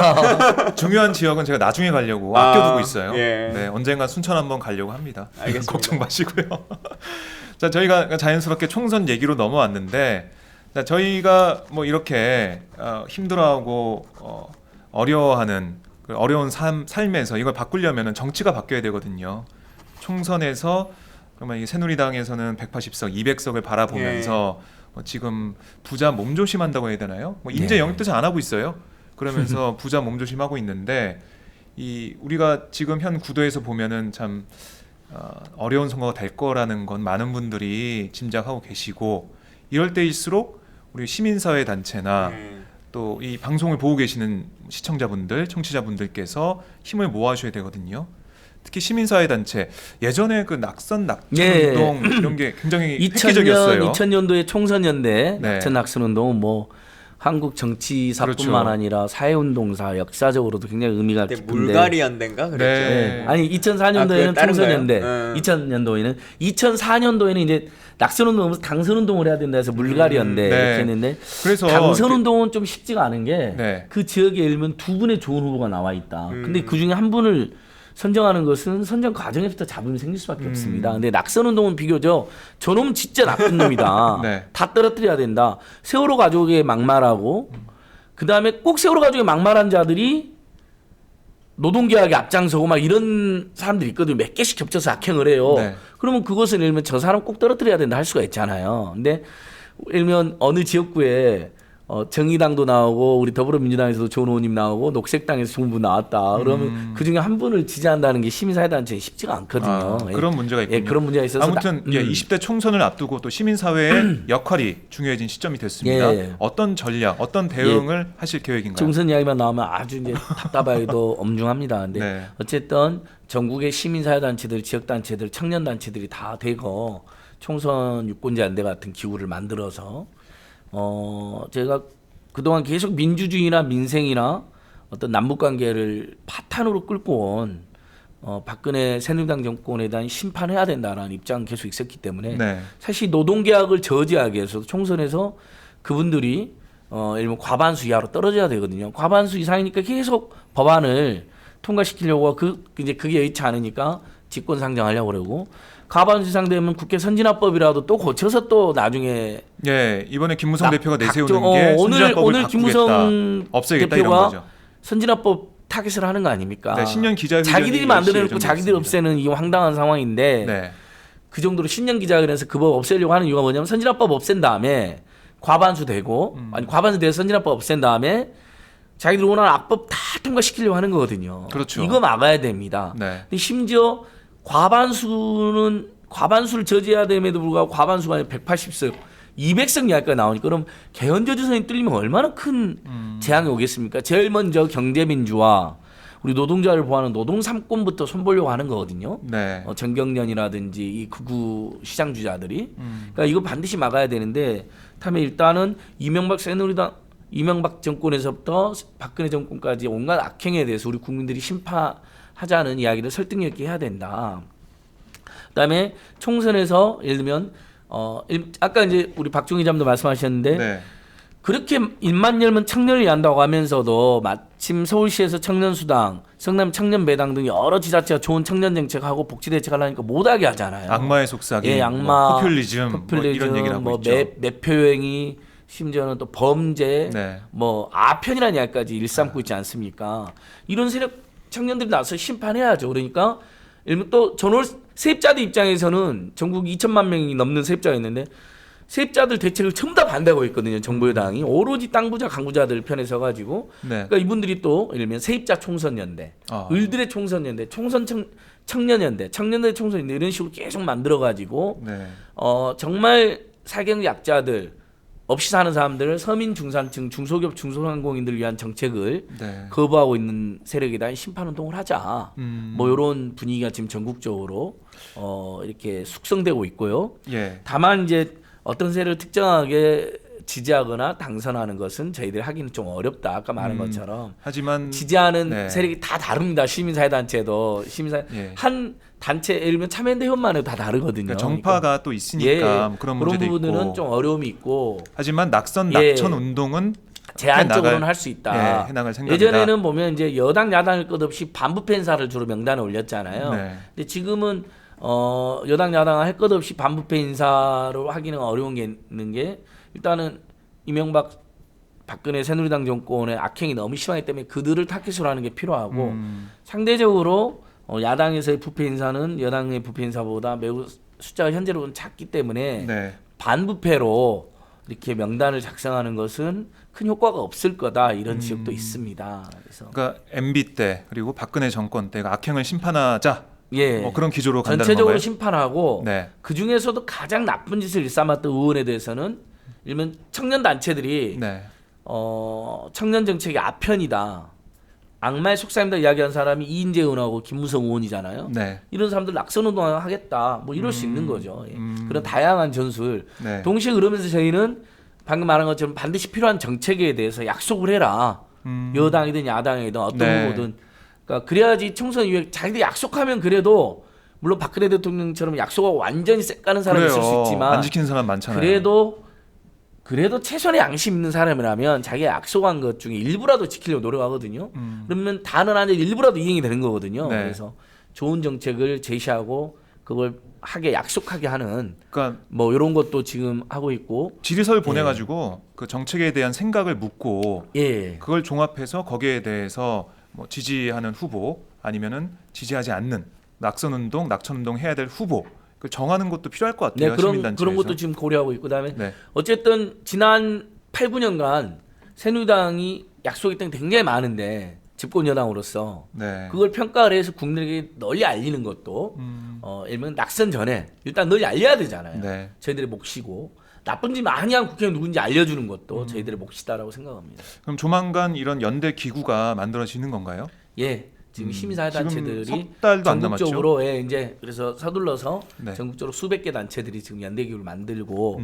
중요한 지역은 제가 나중에 가려고 아껴두고 있어요. 언젠가 순천 한번 가려고 합니다. 알겠습니다. 걱정 마시고요. 자 저희가 자연스럽게 총선 얘기로 넘어왔는데 자, 저희가 뭐 이렇게 힘들어하고 어려워하는 그 어려운 삶에서 이걸 바꾸려면 정치가 바뀌어야 되거든요. 총선에서 그러면 이 새누리당에서는 180석, 200석을 바라보면서 지금 부자 몸조심한다고 해야 되나요? 뭐 인재 영입도 잘 안 하고 있어요. 그러면서 부자 몸조심하고 있는데 이 우리가 지금 현 구도에서 보면은 참 어려운 선거가 될 거라는 건 많은 분들이 짐작하고 계시고 이럴 때일수록 우리 시민사회 단체나 또 이 방송을 보고 계시는 시청자분들, 청취자분들께서 힘을 모아주셔야 되거든요. 특히 시민사회 단체 예전에 그 낙선 운동 이런 게 굉장히 획기적이었어요. 2000년도에 총선연대 낙선 낙선 운동은 뭐 한국 정치사뿐만 아니라 사회운동사 역사적으로도 굉장히 의미가 깊은데 물갈이 연대인가 그랬죠. 아니 2004년도에는 총선연대, 2004년도에는 이제 낙선운동을 당선운동을 해야 된다 해서 물갈이 연대 이렇게 했는데 그래서 당선운동은 좀 쉽지가 않은 게 그 지역에 예를 들면 두 분의 좋은 후보가 나와 있다. 근데 그 중에 한 분을 선정하는 것은 선정 과정에서부터 잡음이 생길 수밖에 없습니다. 근데 낙선운동은 비교적 저놈은 진짜 나쁜 놈이다. 다 떨어뜨려야 된다. 세월호 가족의 막말하고 그 다음에 꼭 세월호 가족의 막말한 자들이 노동계약에 앞장서고 막 이런 사람들이 있거든요. 몇 개씩 겹쳐서 악행을 해요. 그러면 그것은 예를 들면 저 사람 꼭 떨어뜨려야 된다 할 수가 있잖아요. 근데 예를 들면 어느 지역구에 정의당도 나오고 우리 더불어민주당에서도 좋은 의원님 나오고 녹색당에서 좋은 분 나왔다. 그러면 그 중에 한 분을 지지한다는 게 시민사회단체에 쉽지가 않거든요. 그런 문제가 있군요. 그런 문제가 있어서 아무튼 20대 총선을 앞두고 또 시민사회의 역할이 중요해진 시점이 됐습니다. 어떤 전략, 어떤 대응을 하실 계획인가요? 총선 이야기만 나오면 아주 이제 답답하기도 엄중합니다. 근데 어쨌든 전국의 시민사회단체들, 지역단체들, 청년단체들이 다 되고 총선 유권자 연대 같은 기구를 만들어서 제가 그동안 계속 민주주의나 민생이나 어떤 남북관계를 파탄으로 끌고 온 박근혜 새누리당 정권에 대한 심판해야 된다라는 입장 계속 있었기 때문에 사실 노동계약을 저지하기 위해서 총선에서 그분들이 예를 들면 과반수 이하로 떨어져야 되거든요. 과반수 이상이니까 계속 법안을 통과시키려고 이제 그게 여의치 않으니까 직권 상정하려고 그러고 과반수 이상 되면 국회 선진화법이라도 또 고쳐서 또 나중에 이번에 김무성 대표가 내세우는 게 오늘 김무성 없애겠다 대표가 이런 거죠. 선진화법 타깃을 하는 거 아닙니까? 네, 신년 기자회견이 자기들이 만들어놓고 10시에 자기들이 예정돼 없애는 이 황당한 상황인데 네. 그 정도로 신년 기자회견에서 그 법 없애려고 하는 이유가 뭐냐면 선진화법 없앤 다음에 과반수 되고 아니 과반수 돼서 선진화법 없앤 다음에 자기들 원하는 악법 다 통과시키려고 하는 거거든요. 그렇죠. 이거 막아야 됩니다. 네. 근데 심지어 과반수를 저지해야 됨에도 불구하고 과반수가 아니라 180석 200석 이하까지 나오니까 그럼 개헌저주선이 뚫리면 얼마나 큰 재앙이 오겠습니까? 제일 먼저 경제민주화 우리 노동자를 보호하는 노동 3권부터 손보려고 하는 거거든요. 네. 정경련이라든지 이 극우 시장주자들이 그러니까 이거 반드시 막아야 되는데 다음에 일단은 이명박 정권에서부터 박근혜 정권까지 온갖 악행에 대해서 우리 국민들이 심판하자는 이야기를 설득력 있게 해야 된다. 그다음에 총선에서 예를 들면 아까 이제 우리 박종 기자님도 말씀하셨는데 네. 그렇게 입만 열면 청년을 위한다고 하면서도 마침 서울시에서 청년수당, 성남 청년배당 등 여러 지자체가 좋은 청년 정책하고 복지 대책을 하니까 못하게 하잖아요. 악마의 속삭임, 예, 악마, 포퓰리즘, 뭐 이런 얘기를 하고 있죠. 매표행위, 심지어는 또 범죄, 네. 뭐 아편이라는 이야기까지 일삼고 있지 않습니까? 이런 세력 청년들이 나서 심판해야죠. 그러니까 또 전월 세입자들 입장에서는 전국 2천만 명이 넘는 세입자가 있는데 세입자들 대책을 전부 다 반대하고 있거든요. 정부 여당이 오로지 땅 부자 강부자들 편에 서가지고 네. 그러니까 이분들이 또 예를 들면 세입자 총선연대, 을들의 총선연대, 청년연대, 청년들의 총선연대 이런 식으로 계속 만들어가지고 네. 정말 사경 약자들 없이 사는 사람들을 서민 중산층 중소기업 중소상공인들을 위한 정책을 네. 거부하고 있는 세력에 대한 심판운동을 하자. 뭐 이런 분위기가 지금 전국적으로 이렇게 숙성되고 있고요. 예. 다만 이제 어떤 세력을 특정하게 지지하거나 당선하는 것은 저희들이 하기는 좀 어렵다. 아까 말한 것처럼 하지만 지지하는 네. 세력이 다 다릅니다. 시민사회단체도 예. 한 단체 예를 들면 참여연대회원만 해도 다 다르거든요. 그러니까 정파가 또 있으니까 뭐 그런 문제도 부분들은 있고. 좀 어려움이 있고 하지만 낙천 운동은 제한적으로는 할 수 있다. 예, 해나갈 생각이다. 예전에는 보면 이제 여당 야당일 것 없이 반부패 인사를 주로 명단에 올렸잖아요. 네. 근데 지금은 여당 야당 할 것 없이 반부패 인사로 하기는 어려운 게 있는 게 일단은 이명박 박근혜 새누리당 정권의 악행이 너무 심하기 때문에 그들을 타깃으로 하는 게 필요하고 상대적으로 야당에서의 부패 인사는 여당의 부패 인사보다 매우 숫자가 현재로는 작기 때문에 네. 반부패로 이렇게 명단을 작성하는 것은 큰 효과가 없을 거다 이런 지적도 있습니다. 그래서 그러니까 MB 때 그리고 박근혜 정권 때가 악행을 심판하자. 예, 뭐 그런 기조로 간다는 전체적으로 건가요? 심판하고 네. 그 중에서도 가장 나쁜 짓을 일삼았던 의원에 대해서는 일면 청년 단체들이 네. 청년 정책이 아편이다. 악마의 속삭임다 이야기한 사람이 이인재 의원하고 김무성 의원이잖아요. 네. 이런 사람들 낙선운동 하겠다. 뭐 이럴 수 있는 거죠. 예. 그런 다양한 전술. 네. 동시에 그러면서 저희는 방금 말한 것처럼 반드시 필요한 정책에 대해서 약속을 해라. 여당이든 야당이든 어떤 네. 후보든. 그러니까 그래야지 총선 이후에 자기들이 약속하면 그래도 물론 박근혜 대통령처럼 약속하고 완전히 쎄까는 사람이 있을 수 있지만 안 지키는 사람 많잖아요. 그래도 최소한의 양심 있는 사람이라면 자기가 약속한 것 중에 일부라도 지키려고 노력하거든요. 그러면 다는 아니고 일부라도 이행이 되는 거거든요. 네. 그래서 좋은 정책을 제시하고 그걸 약속하게 하는 그러니까 뭐 이런 것도 지금 하고 있고 질의서를 보내가지고 그 정책에 대한 생각을 묻고 예. 그걸 종합해서 거기에 대해서 뭐 지지하는 후보 아니면은 지지하지 않는 낙선운동, 낙천운동 해야 될 후보 그 정하는 것도 필요할 것 같아요. 네, 그런 시민단체에서. 것도 지금 고려하고 있고 그다음에 네. 어쨌든 지난 8, 9년간 새누리당이 약속했던 게 굉장히 많은데 집권 여당으로서 네. 그걸 평가를 해서 국민에게 널리 알리는 것도 예를 들면 낙선 전에 일단 널리 알려야 되잖아요. 네. 저희들의 몫이고 나쁜 짓 많이 한 국회의원 누군지 알려주는 것도 저희들의 몫이다라고 생각합니다. 그럼 조만간 이런 연대 기구가 만들어지는 건가요? 예. 지금 시민사회단체들이 지금 석 달도 안 남았죠? 전국적으로 예, 이제 그래서 서둘러서 네. 전국적으로 수백 개 단체들이 지금 연대기구를 만들고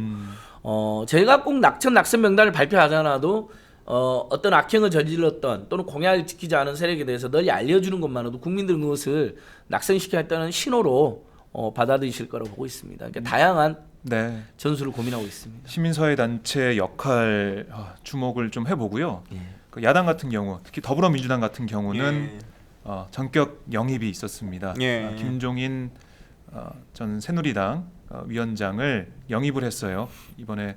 저희가 꼭 낙천 명단을 발표하지 않아도 어떤 악행을 저질렀던 또는 공약을 지키지 않은 세력에 대해서 널리 알려주는 것만으로도 국민들은 그것을 낙선시켜야 했다는 신호로 받아들이실 거라고 보고 있습니다. 그러니까 다양한 네. 전술을 고민하고 있습니다. 시민사회 단체 역할 주목을 좀 해보고요. 예. 그 야당 같은 경우, 특히 더불어민주당 같은 경우는 예. 전격 영입이 있었습니다. 예. 김종인 전 새누리당 위원장을 영입을 했어요. 이번에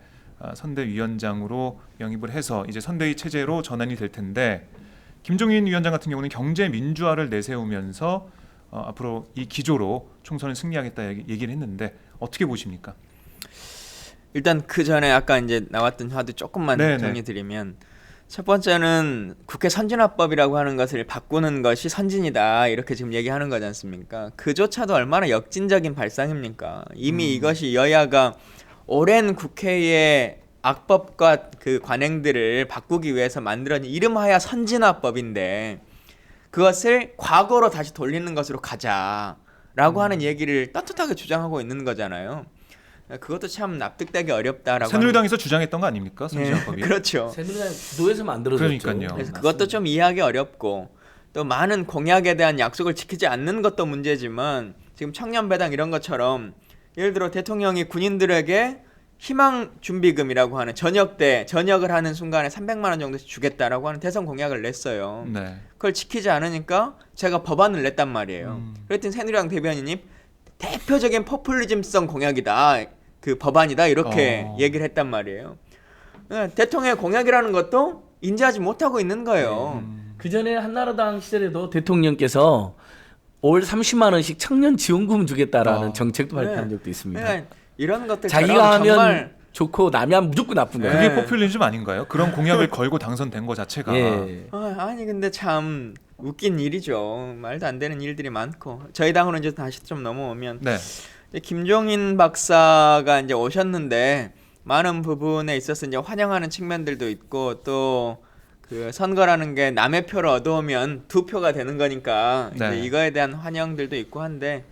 선대위원장으로 영입을 해서 이제 선대위 체제로 전환이 될 텐데 김종인 위원장 같은 경우는 경제 민주화를 내세우면서 앞으로 이 기조로 총선을 승리하겠다 얘기를 했는데 어떻게 보십니까? 일단 그 전에 아까 이제 나왔던 화두 조금만 정리드리면 첫 번째는 국회 선진화법이라고 하는 것을 바꾸는 것이 선진이다 이렇게 지금 얘기하는 거지 않습니까? 그조차도 얼마나 역진적인 발상입니까? 이미 이것이 여야가 오랜 국회의 악법과 그 관행들을 바꾸기 위해서 만들어진 이름하야 선진화법인데 그것을 과거로 다시 돌리는 것으로 가자라고 하는 얘기를 떳떳하게 주장하고 있는 거잖아요. 그것도 참 납득되기 어렵다라고. 새누리당에서 주장했던 거 아닙니까? 선진화법이. 그렇죠. 새누리당 주도에서 만들어졌죠. 그러니까요. 그래서 그것도 좀 이해하기 어렵고 또 많은 공약에 대한 약속을 지키지 않는 것도 문제지만 지금 청년배당 이런 것처럼 예를 들어 대통령이 군인들에게 희망준비금이라고 하는 전역 때 전역을 하는 순간에 300만 원 정도씩 주겠다라고 하는 대선 공약을 냈어요. 네. 그걸 지키지 않으니까 제가 법안을 냈단 말이에요. 그랬더니 새누리당 대변인님 대표적인 포퓰리즘성 공약이다. 그 법안이다. 이렇게 얘기를 했단 말이에요. 대통령의 공약이라는 것도 인지하지 못하고 있는 거예요. 그 전에 한나라당 시절에도 대통령께서 올 30만 원씩 청년 지원금 주겠다라는 정책도 발표한 적도 있습니다. 그러니까 이런 것들 자기가 하면 정말 좋고 남이 하면 무조건 나쁜 거예요. 그게 포퓰리즘 아닌가요? 그런 공약을 걸고 당선된 거 자체가. 아니 근데 참 웃긴 일이죠. 말도 안 되는 일들이 많고 저희 당으로 이제 다시 좀 넘어오면 이제 김종인 박사가 이제 오셨는데 많은 부분에 있어서 이제 환영하는 측면들도 있고 또 그 선거라는 게 남의 표를 얻어오면 2표가 되는 거니까 이제 이거에 대한 환영들도 있고 한데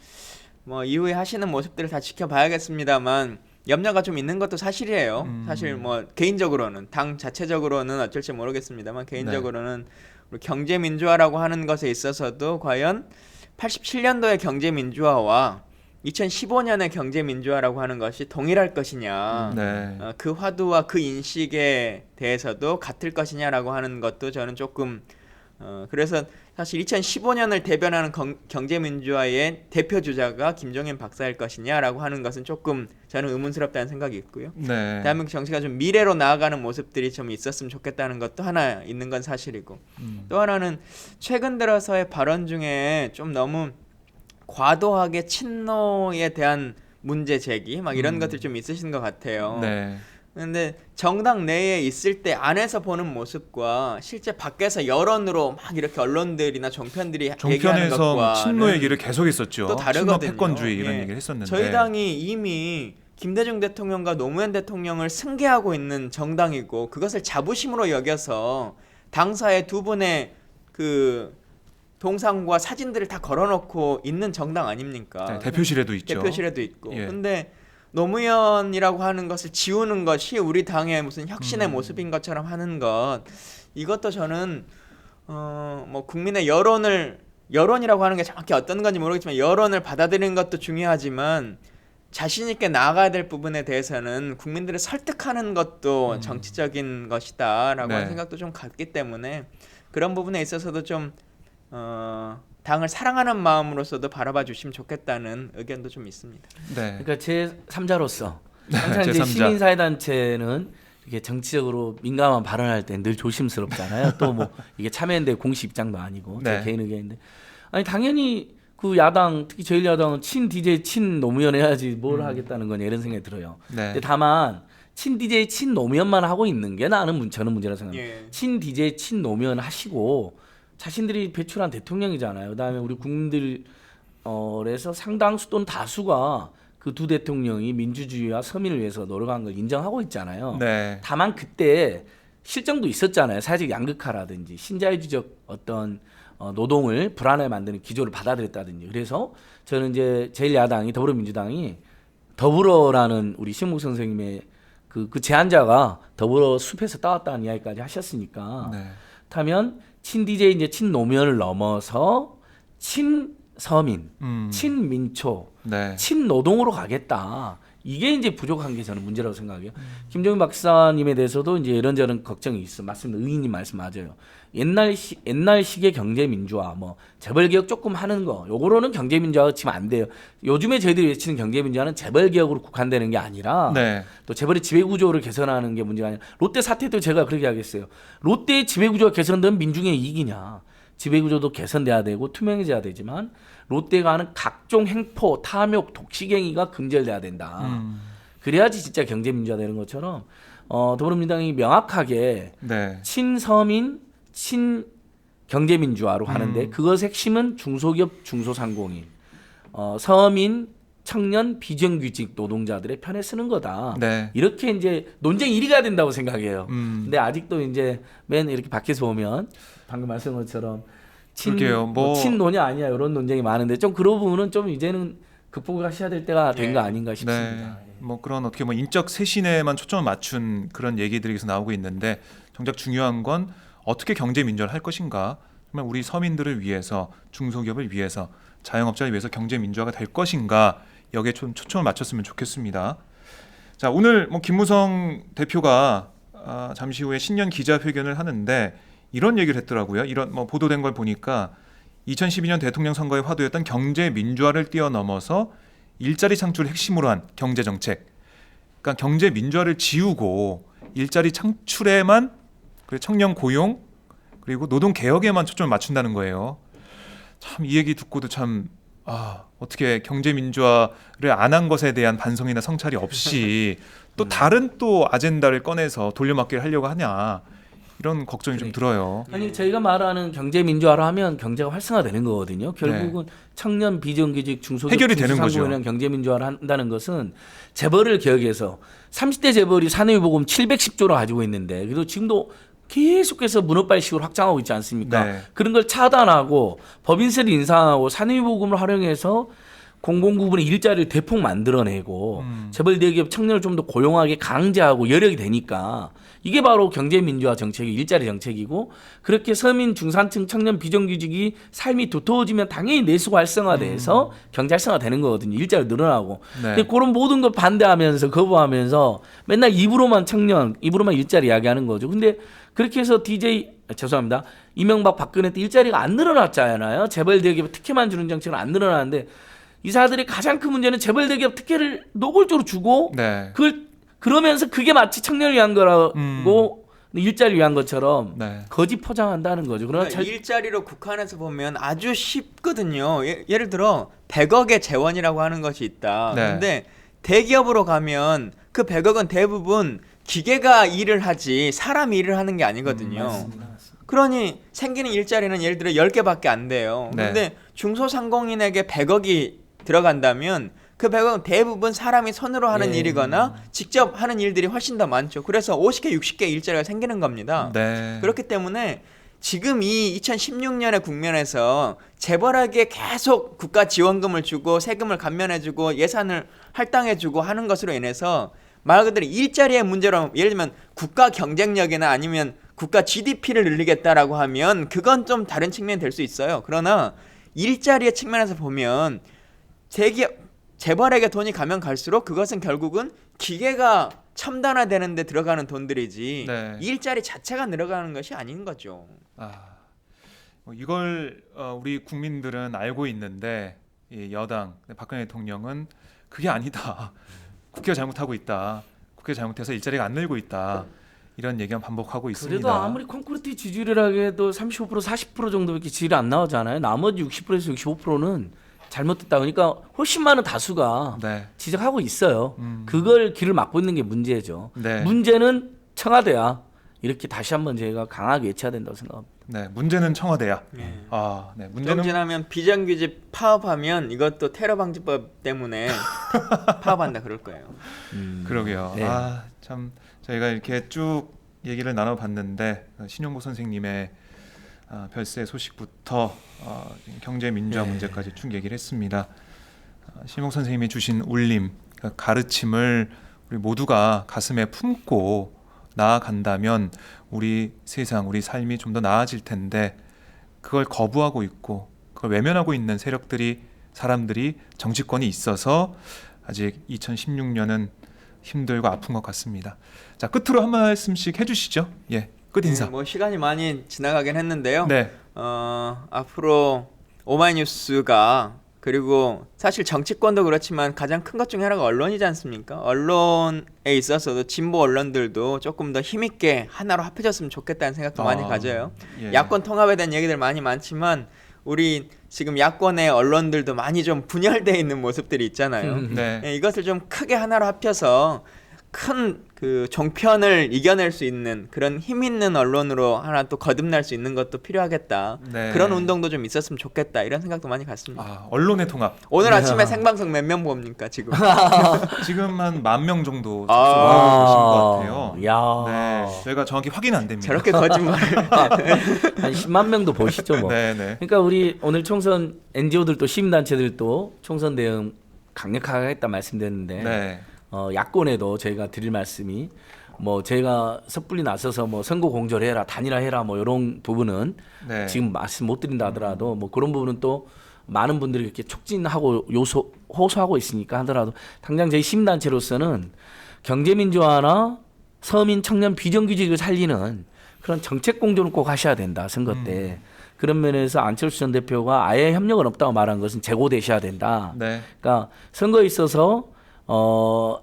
뭐 이후에 하시는 모습들을 다 지켜봐야겠습니다만 염려가 좀 있는 것도 사실이에요. 사실 뭐 개인적으로는 당 자체적으로는 어쩔지 모르겠습니다만 개인적으로는 우리 경제 민주화라고 하는 것에 있어서도 과연 87년도의 경제 민주화와 2015년의 경제 민주화라고 하는 것이 동일할 것이냐, 그 화두와 그 인식에 대해서도 같을 것이냐라고 하는 것도 저는 조금 그래서 사실 2015년을 대변하는 경제 민주화의 대표 주자가 김종인 박사일 것이냐라고 하는 것은 조금 저는 의문스럽다는 생각이 있고요. 대한민국 정치가 좀 미래로 나아가는 모습들이 좀 있었으면 좋겠다는 것도 하나 있는 건 사실이고 또 하나는 최근 들어서의 발언 중에 좀 너무 과도하게 친노에 대한 문제 제기 막 이런 것들 좀 있으신 것 같아요. 근데 정당 내에 있을 때 안에서 보는 모습과 실제 밖에서 여론으로 막 이렇게 언론들이나 종편들이 얘기하는 것과 친노 얘기를 계속했었죠. 또 다르거든요. 친노 패권주의 이런 얘기를 했었는데 저희 당이 이미 김대중 대통령과 노무현 대통령을 승계하고 있는 정당이고 그것을 자부심으로 여겨서 당사에 두 분의 그 동상과 사진들을 다 걸어놓고 있는 정당 아닙니까? 대표실에도 있죠. 대표실에도 있고. 근데 노무현이라고 하는 것을 지우는 것이 우리 당의 무슨 혁신의 모습인 것처럼 하는 것 이것도 저는 뭐 국민의 여론이라고 하는 게 정확히 어떤 건지 모르겠지만 여론을 받아들이는 것도 중요하지만 자신 있게 나아가야 될 부분에 대해서는 국민들을 설득하는 것도 정치적인 것이다라고 하는 생각도 좀 갖기 때문에 그런 부분에 있어서도 좀 당을 사랑하는 마음으로서도 바라봐 주시면 좋겠다는 의견도 좀 있습니다. 그러니까 제 3자로서 항상 이제 시민사회단체는 이게 정치적으로 민감한 발언할 때 늘 조심스럽잖아요. 또 뭐 이게 참여연대 공식 입장도 아니고 제 개인 의견인데 아니 당연히 그 야당 특히 제1야당은 친 DJ 친 노무현 해야지 뭘 하겠다는 거냐 이런 생각이 들어요. 근데 다만 친 DJ 친 노무현만 하고 있는 게 저는 문제라고 생각합니다. 친 DJ 친 노무현 하시고 자신들이 배출한 대통령이잖아요. 그다음에 우리 국민들에서 상당수 또는 다수가 그 두 대통령이 민주주의와 서민을 위해서 노력한 걸 인정하고 있잖아요. 다만 그때 실정도 있었잖아요. 사회적 양극화라든지 신자유주의적 어떤 노동을 불안하게 만드는 기조를 받아들였다든지. 그래서 저는 이제 제1야당이 더불어민주당이 더불어라는 우리 신목 선생님의 그 제안자가 더불어 숲에서 따왔다는 이야기까지 하셨으니까 그렇다면 친 DJ 이제 친 노무현을 넘어서 친 서민, 친민초, 친노동으로 가겠다. 이게 이제 부족한 게 저는 문제라고 생각해요. 김종인 박사님에 대해서도 이제 이런저런 걱정이 있어. 맞습니다. 의원님 말씀 맞아요. 옛날식의 경제 민주화, 뭐 재벌 개혁 조금 하는 거, 요거로는 경제 민주화가 지금 안 돼요. 요즘에 저희들이 외치는 경제 민주화는 재벌 개혁으로 국한되는 게 아니라 네. 또 재벌의 지배 구조를 개선하는 게 문제가 아니라 롯데 사태도 제가 그렇게 하겠어요. 롯데의 지배 구조가 개선되면 민중의 이익이냐? 지배구조도 개선돼야 되고 투명해져야 되지만 롯데가 하는 각종 행포, 탐욕, 독식행위가 금절돼야 된다. 그래야지 진짜 경제민주화 되는 것처럼 더불어민주당이 명확하게 네. 친서민, 친경제민주화로 하는데 그것의 핵심은 중소기업, 중소상공인, 서민, 청년, 비정규직 노동자들의 편에 쓰는 거다. 네. 이렇게 이제 논쟁이 이리 가야 된다고 생각해요. 근데 아직도 이제 맨 이렇게 밖에서 보면 방금 말씀한 것처럼 친노냐 아니야 이런 논쟁이 많은데 좀 그런 부분은 좀 이제는 극복을 하셔야 될 때가 된 거 아닌가 싶습니다. 네. 뭐 그런 어떻게 뭐 인적 쇄신에만 초점을 맞춘 그런 얘기들이 계속 나오고 있는데 정작 중요한 건 어떻게 경제 민주화를 할 것인가. 정말 우리 서민들을 위해서, 중소기업을 위해서, 자영업자를 위해서 경제 민주화가 될 것인가. 여기에 좀 초점을 맞췄으면 좋겠습니다. 자, 오늘 뭐 김무성 대표가 잠시 후에 신년 기자회견을 하는데 이런 얘기를 했더라고요. 이런 뭐 보도된 걸 보니까 2012년 대통령 선거의 화두였던 경제 민주화를 뛰어넘어서 일자리 창출을 핵심으로 한 경제 정책. 그러니까 경제 민주화를 지우고 일자리 창출에만 그리고 청년 고용 그리고 노동 개혁에만 초점을 맞춘다는 거예요. 참 이 얘기 듣고도 참 어떻게 경제 민주화를 안 한 것에 대한 반성이나 성찰이 없이 또 다른 또 아젠다를 꺼내서 돌려막기를 하려고 하냐. 이런 걱정이 좀 들어요. 아니 저희가 말하는 경제 민주화로 하면 경제가 활성화되는 거거든요. 결국은 네. 청년 비정규직 중소기업 해결이 되는 거죠. 경제 민주화를 한다는 것은 재벌을 개혁해서 30대 재벌이 사내보금 710조를 가지고 있는데 그래도 지금도 계속해서 문어발식으로 확장하고 있지 않습니까? 네. 그런 걸 차단하고 법인세를 인상하고 사내보금을 활용해서 공공부문의 일자리를 대폭 만들어내고 재벌 대기업 청년을 좀 더 고용하게 강제하고 여력이 되니까 이게 바로 경제민주화 정책이 일자리 정책이고 그렇게 서민 중산층 청년 비정규직이 삶이 두터워지면 당연히 내수가 활성화돼서 경제 활성화되는 거거든요. 일자리 늘어나고 네. 근데 그런 모든 걸 반대하면서 거부하면서 맨날 입으로만 청년 입으로만 일자리 이야기하는 거죠. 근데 그렇게 해서 죄송합니다. 이명박 박근혜 때 일자리가 안 늘어났잖아요. 재벌 대기업 특혜만 주는 정책은 안 늘어나는데 이사들의 가장 큰 문제는 재벌 대기업 특혜를 노골적으로 주고 네. 그러면서 그게 마치 청년을 위한 거라고 일자리를 위한 것처럼 네. 거짓 포장한다는 거죠. 그러니까 일자리로 국한해서 보면 아주 쉽거든요. 예를 들어 100억의 재원이라고 하는 것이 있다. 네. 근데 대기업으로 가면 그 100억은 대부분 기계가 일을 하지 사람이 일을 하는 게 아니거든요. 맞습니다. 그러니 생기는 일자리는 예를 들어 10개밖에 안 돼요. 그런데 네. 중소상공인에게 100억이 들어간다면 그 100억은 대부분 사람이 손으로 하는 일이거나 직접 하는 일들이 훨씬 더 많죠. 그래서 50개, 60개 일자리가 생기는 겁니다. 네. 그렇기 때문에 지금 이 2016년의 국면에서 재벌에게 계속 국가 지원금을 주고 세금을 감면해주고 예산을 할당해주고 하는 것으로 인해서 말 그대로 일자리의 문제로 예를 들면 국가 경쟁력이나 아니면 국가 GDP를 늘리겠다라고 하면 그건 좀 다른 측면이 될 수 있어요. 그러나 일자리의 측면에서 보면 재벌에게 돈이 가면 갈수록 그것은 결국은 기계가 첨단화되는 데 들어가는 돈들이지 네. 일자리 자체가 늘어가는 것이 아닌 거죠. 이걸 우리 국민들은 알고 있는데 이 여당 박근혜 대통령은 그게 아니다. 국회가 잘못하고 있다. 국회가 잘못해서 일자리가 안 늘고 있다. 이런 얘기만 반복하고 있습니다. 그래도 아무리 콘크리트 지지율이라고 해도 35% 40% 정도밖에 지지율이 안 나오잖아요. 나머지 60%에서 65%는 잘못됐다. 그러니까 훨씬 많은 다수가 네. 지적하고 있어요. 그걸 길을 막고 있는 게 문제죠. 네. 문제는 청와대야. 이렇게 다시 한번 저희가 강하게 외쳐야 된다고 생각합니다. 네, 문제는 청와대야. 네. 문제는 정진하면 비정규직 파업하면 이것도 테러 방지법 때문에 파업한다 그럴 거예요. 그러게요. 네. 참 저희가 이렇게 쭉 얘기를 나눠봤는데 신용보 선생님의 별세 소식부터 경제 민주화 문제까지 쭉 얘기를 했습니다. 신용 선생님이 주신 울림, 그러니까 가르침을 우리 모두가 가슴에 품고 나아간다면 우리 세상, 우리 삶이 좀 더 나아질 텐데 그걸 거부하고 있고 그걸 외면하고 있는 세력들이 사람들이 정치권이 있어서 아직 2016년은 힘들고 아픈 것 같습니다. 자, 끝으로 한 말씀씩 해주시죠. 예, 끝 인사. 뭐 시간이 많이 지나가긴 했는데요. 네. 앞으로 오마이뉴스가 그리고 사실 정치권도 그렇지만 가장 큰 것 중에 하나가 언론이지 않습니까? 언론에 있어서도 진보 언론들도 조금 더 힘있게 하나로 합해졌으면 좋겠다는 생각도 많이 가져요. 예. 야권 통합에 대한 얘기들 많이 많지만 우리 지금 야권의 언론들도 많이 좀 분열되어 있는 모습들이 있잖아요. 네. 예, 이것을 좀 크게 하나로 합쳐서 큰 그 종편을 이겨낼 수 있는 그런 힘 있는 언론으로 하나 또 거듭날 수 있는 것도 필요하겠다. 네. 그런 운동도 좀 있었으면 좋겠다. 이런 생각도 많이 갔습니다. 언론의 통합. 오늘 아침에 생방송 몇 명 봅니까 지금? 지금 한 10,000명 정도 접속하고 계신 것 같아요. 야. 네, 저희가 정확히 확인 안 됩니다. 저렇게 거짓말을. 한 10만 명도 보시죠 뭐. 네, 네. 그러니까 우리 오늘 총선 NGO들도 시민단체들도 총선 대응 강력하게 하겠다 말씀드렸는데 네. 야권에도 저희가 드릴 말씀이 뭐 저희가 섣불리 나서서 뭐 선거 공조해라 단일화해라 뭐 이런 부분은 네. 지금 말씀 못 드린다 하더라도 뭐 그런 부분은 또 많은 분들이 이렇게 촉진하고 호소하고 있으니까 하더라도 당장 저희 시민단체로서는 경제민주화나 서민 청년 비정규직을 살리는 그런 정책 공조를 꼭 하셔야 된다 선거 때. 그런 면에서 안철수 전 대표가 아예 협력은 없다고 말한 것은 재고되셔야 된다. 네. 그러니까 선거에 있어서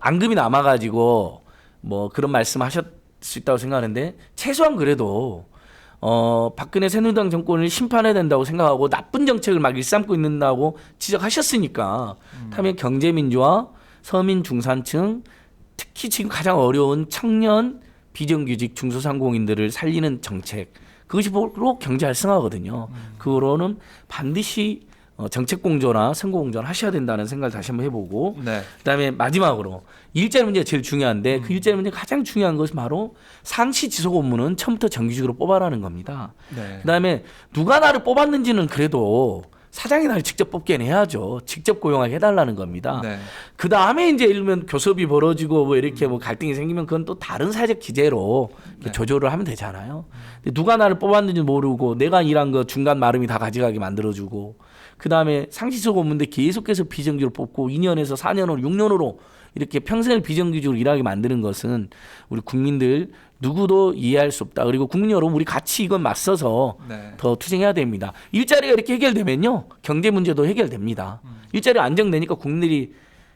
앙금이 남아가지고 뭐 그런 말씀하실 수 있다고 생각하는데 최소한 그래도 박근혜 새누리당 정권을 심판해야 된다고 생각하고 나쁜 정책을 막 일삼고 있는다고 지적하셨으니까 다음에 경제민주화, 서민 중산층, 특히 지금 가장 어려운 청년 비정규직 중소상공인들을 살리는 정책 그것이 바로 경제 활성화거든요. 그거로는 반드시 정책 공조나 선거 공조를 하셔야 된다는 생각을 다시 한번 해보고 네. 그다음에 마지막으로 일자리 문제가 제일 중요한데 그 일자리 문제 가장 중요한 것은 바로 상시 지속 업무는 처음부터 정규직으로 뽑아라는 겁니다. 네. 그다음에 누가 나를 뽑았는지는 그래도 사장이 나를 직접 뽑게 해야죠. 직접 고용하게 해달라는 겁니다. 네. 그 다음에 이제 예를 들면 교섭이 벌어지고 뭐 이렇게 뭐 갈등이 생기면 그건 또 다른 사회적 기제로 네. 조절을 하면 되잖아요. 근데 누가 나를 뽑았는지 모르고 내가 일한 거 중간 마름이 다 가져가게 만들어주고 그 다음에 상시적 업무인데 계속해서 비정규직으로 뽑고 2년에서 4년으로 6년으로 이렇게 평생을 비정규직으로 일하게 만드는 것은 우리 국민들 누구도 이해할 수 없다. 그리고 국민 여러분 우리 같이 이건 맞서서 네. 더 투쟁해야 됩니다. 일자리가 이렇게 해결되면요. 경제 문제도 해결됩니다. 일자리가 안정되니까 국민들이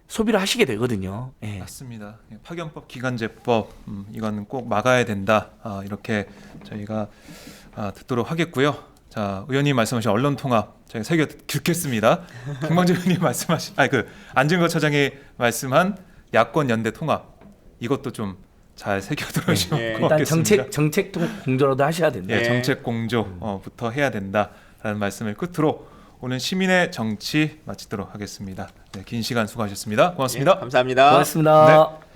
소비를 하시게 되거든요. 예. 맞습니다. 파견법, 기간제법 이거는 꼭 막아야 된다. 이렇게 저희가 듣도록 하겠고요. 자, 의원님 말씀하신 언론 통합 제가 새겨 듣겠습니다. 김광재 의원님 말씀하신 안진거 차장이 말씀한 야권 연대 통합 이것도 좀 잘 새겨 들으시면 네. 일단 고맙겠습니다. 정책 공조라도 하셔야 된다. 예, 정책 공조부터 해야 된다라는 말씀을 끝으로 오늘 시민의 정치 마치도록 하겠습니다. 네, 긴 시간 수고하셨습니다. 고맙습니다. 예, 감사합니다. 고맙습니다. 네.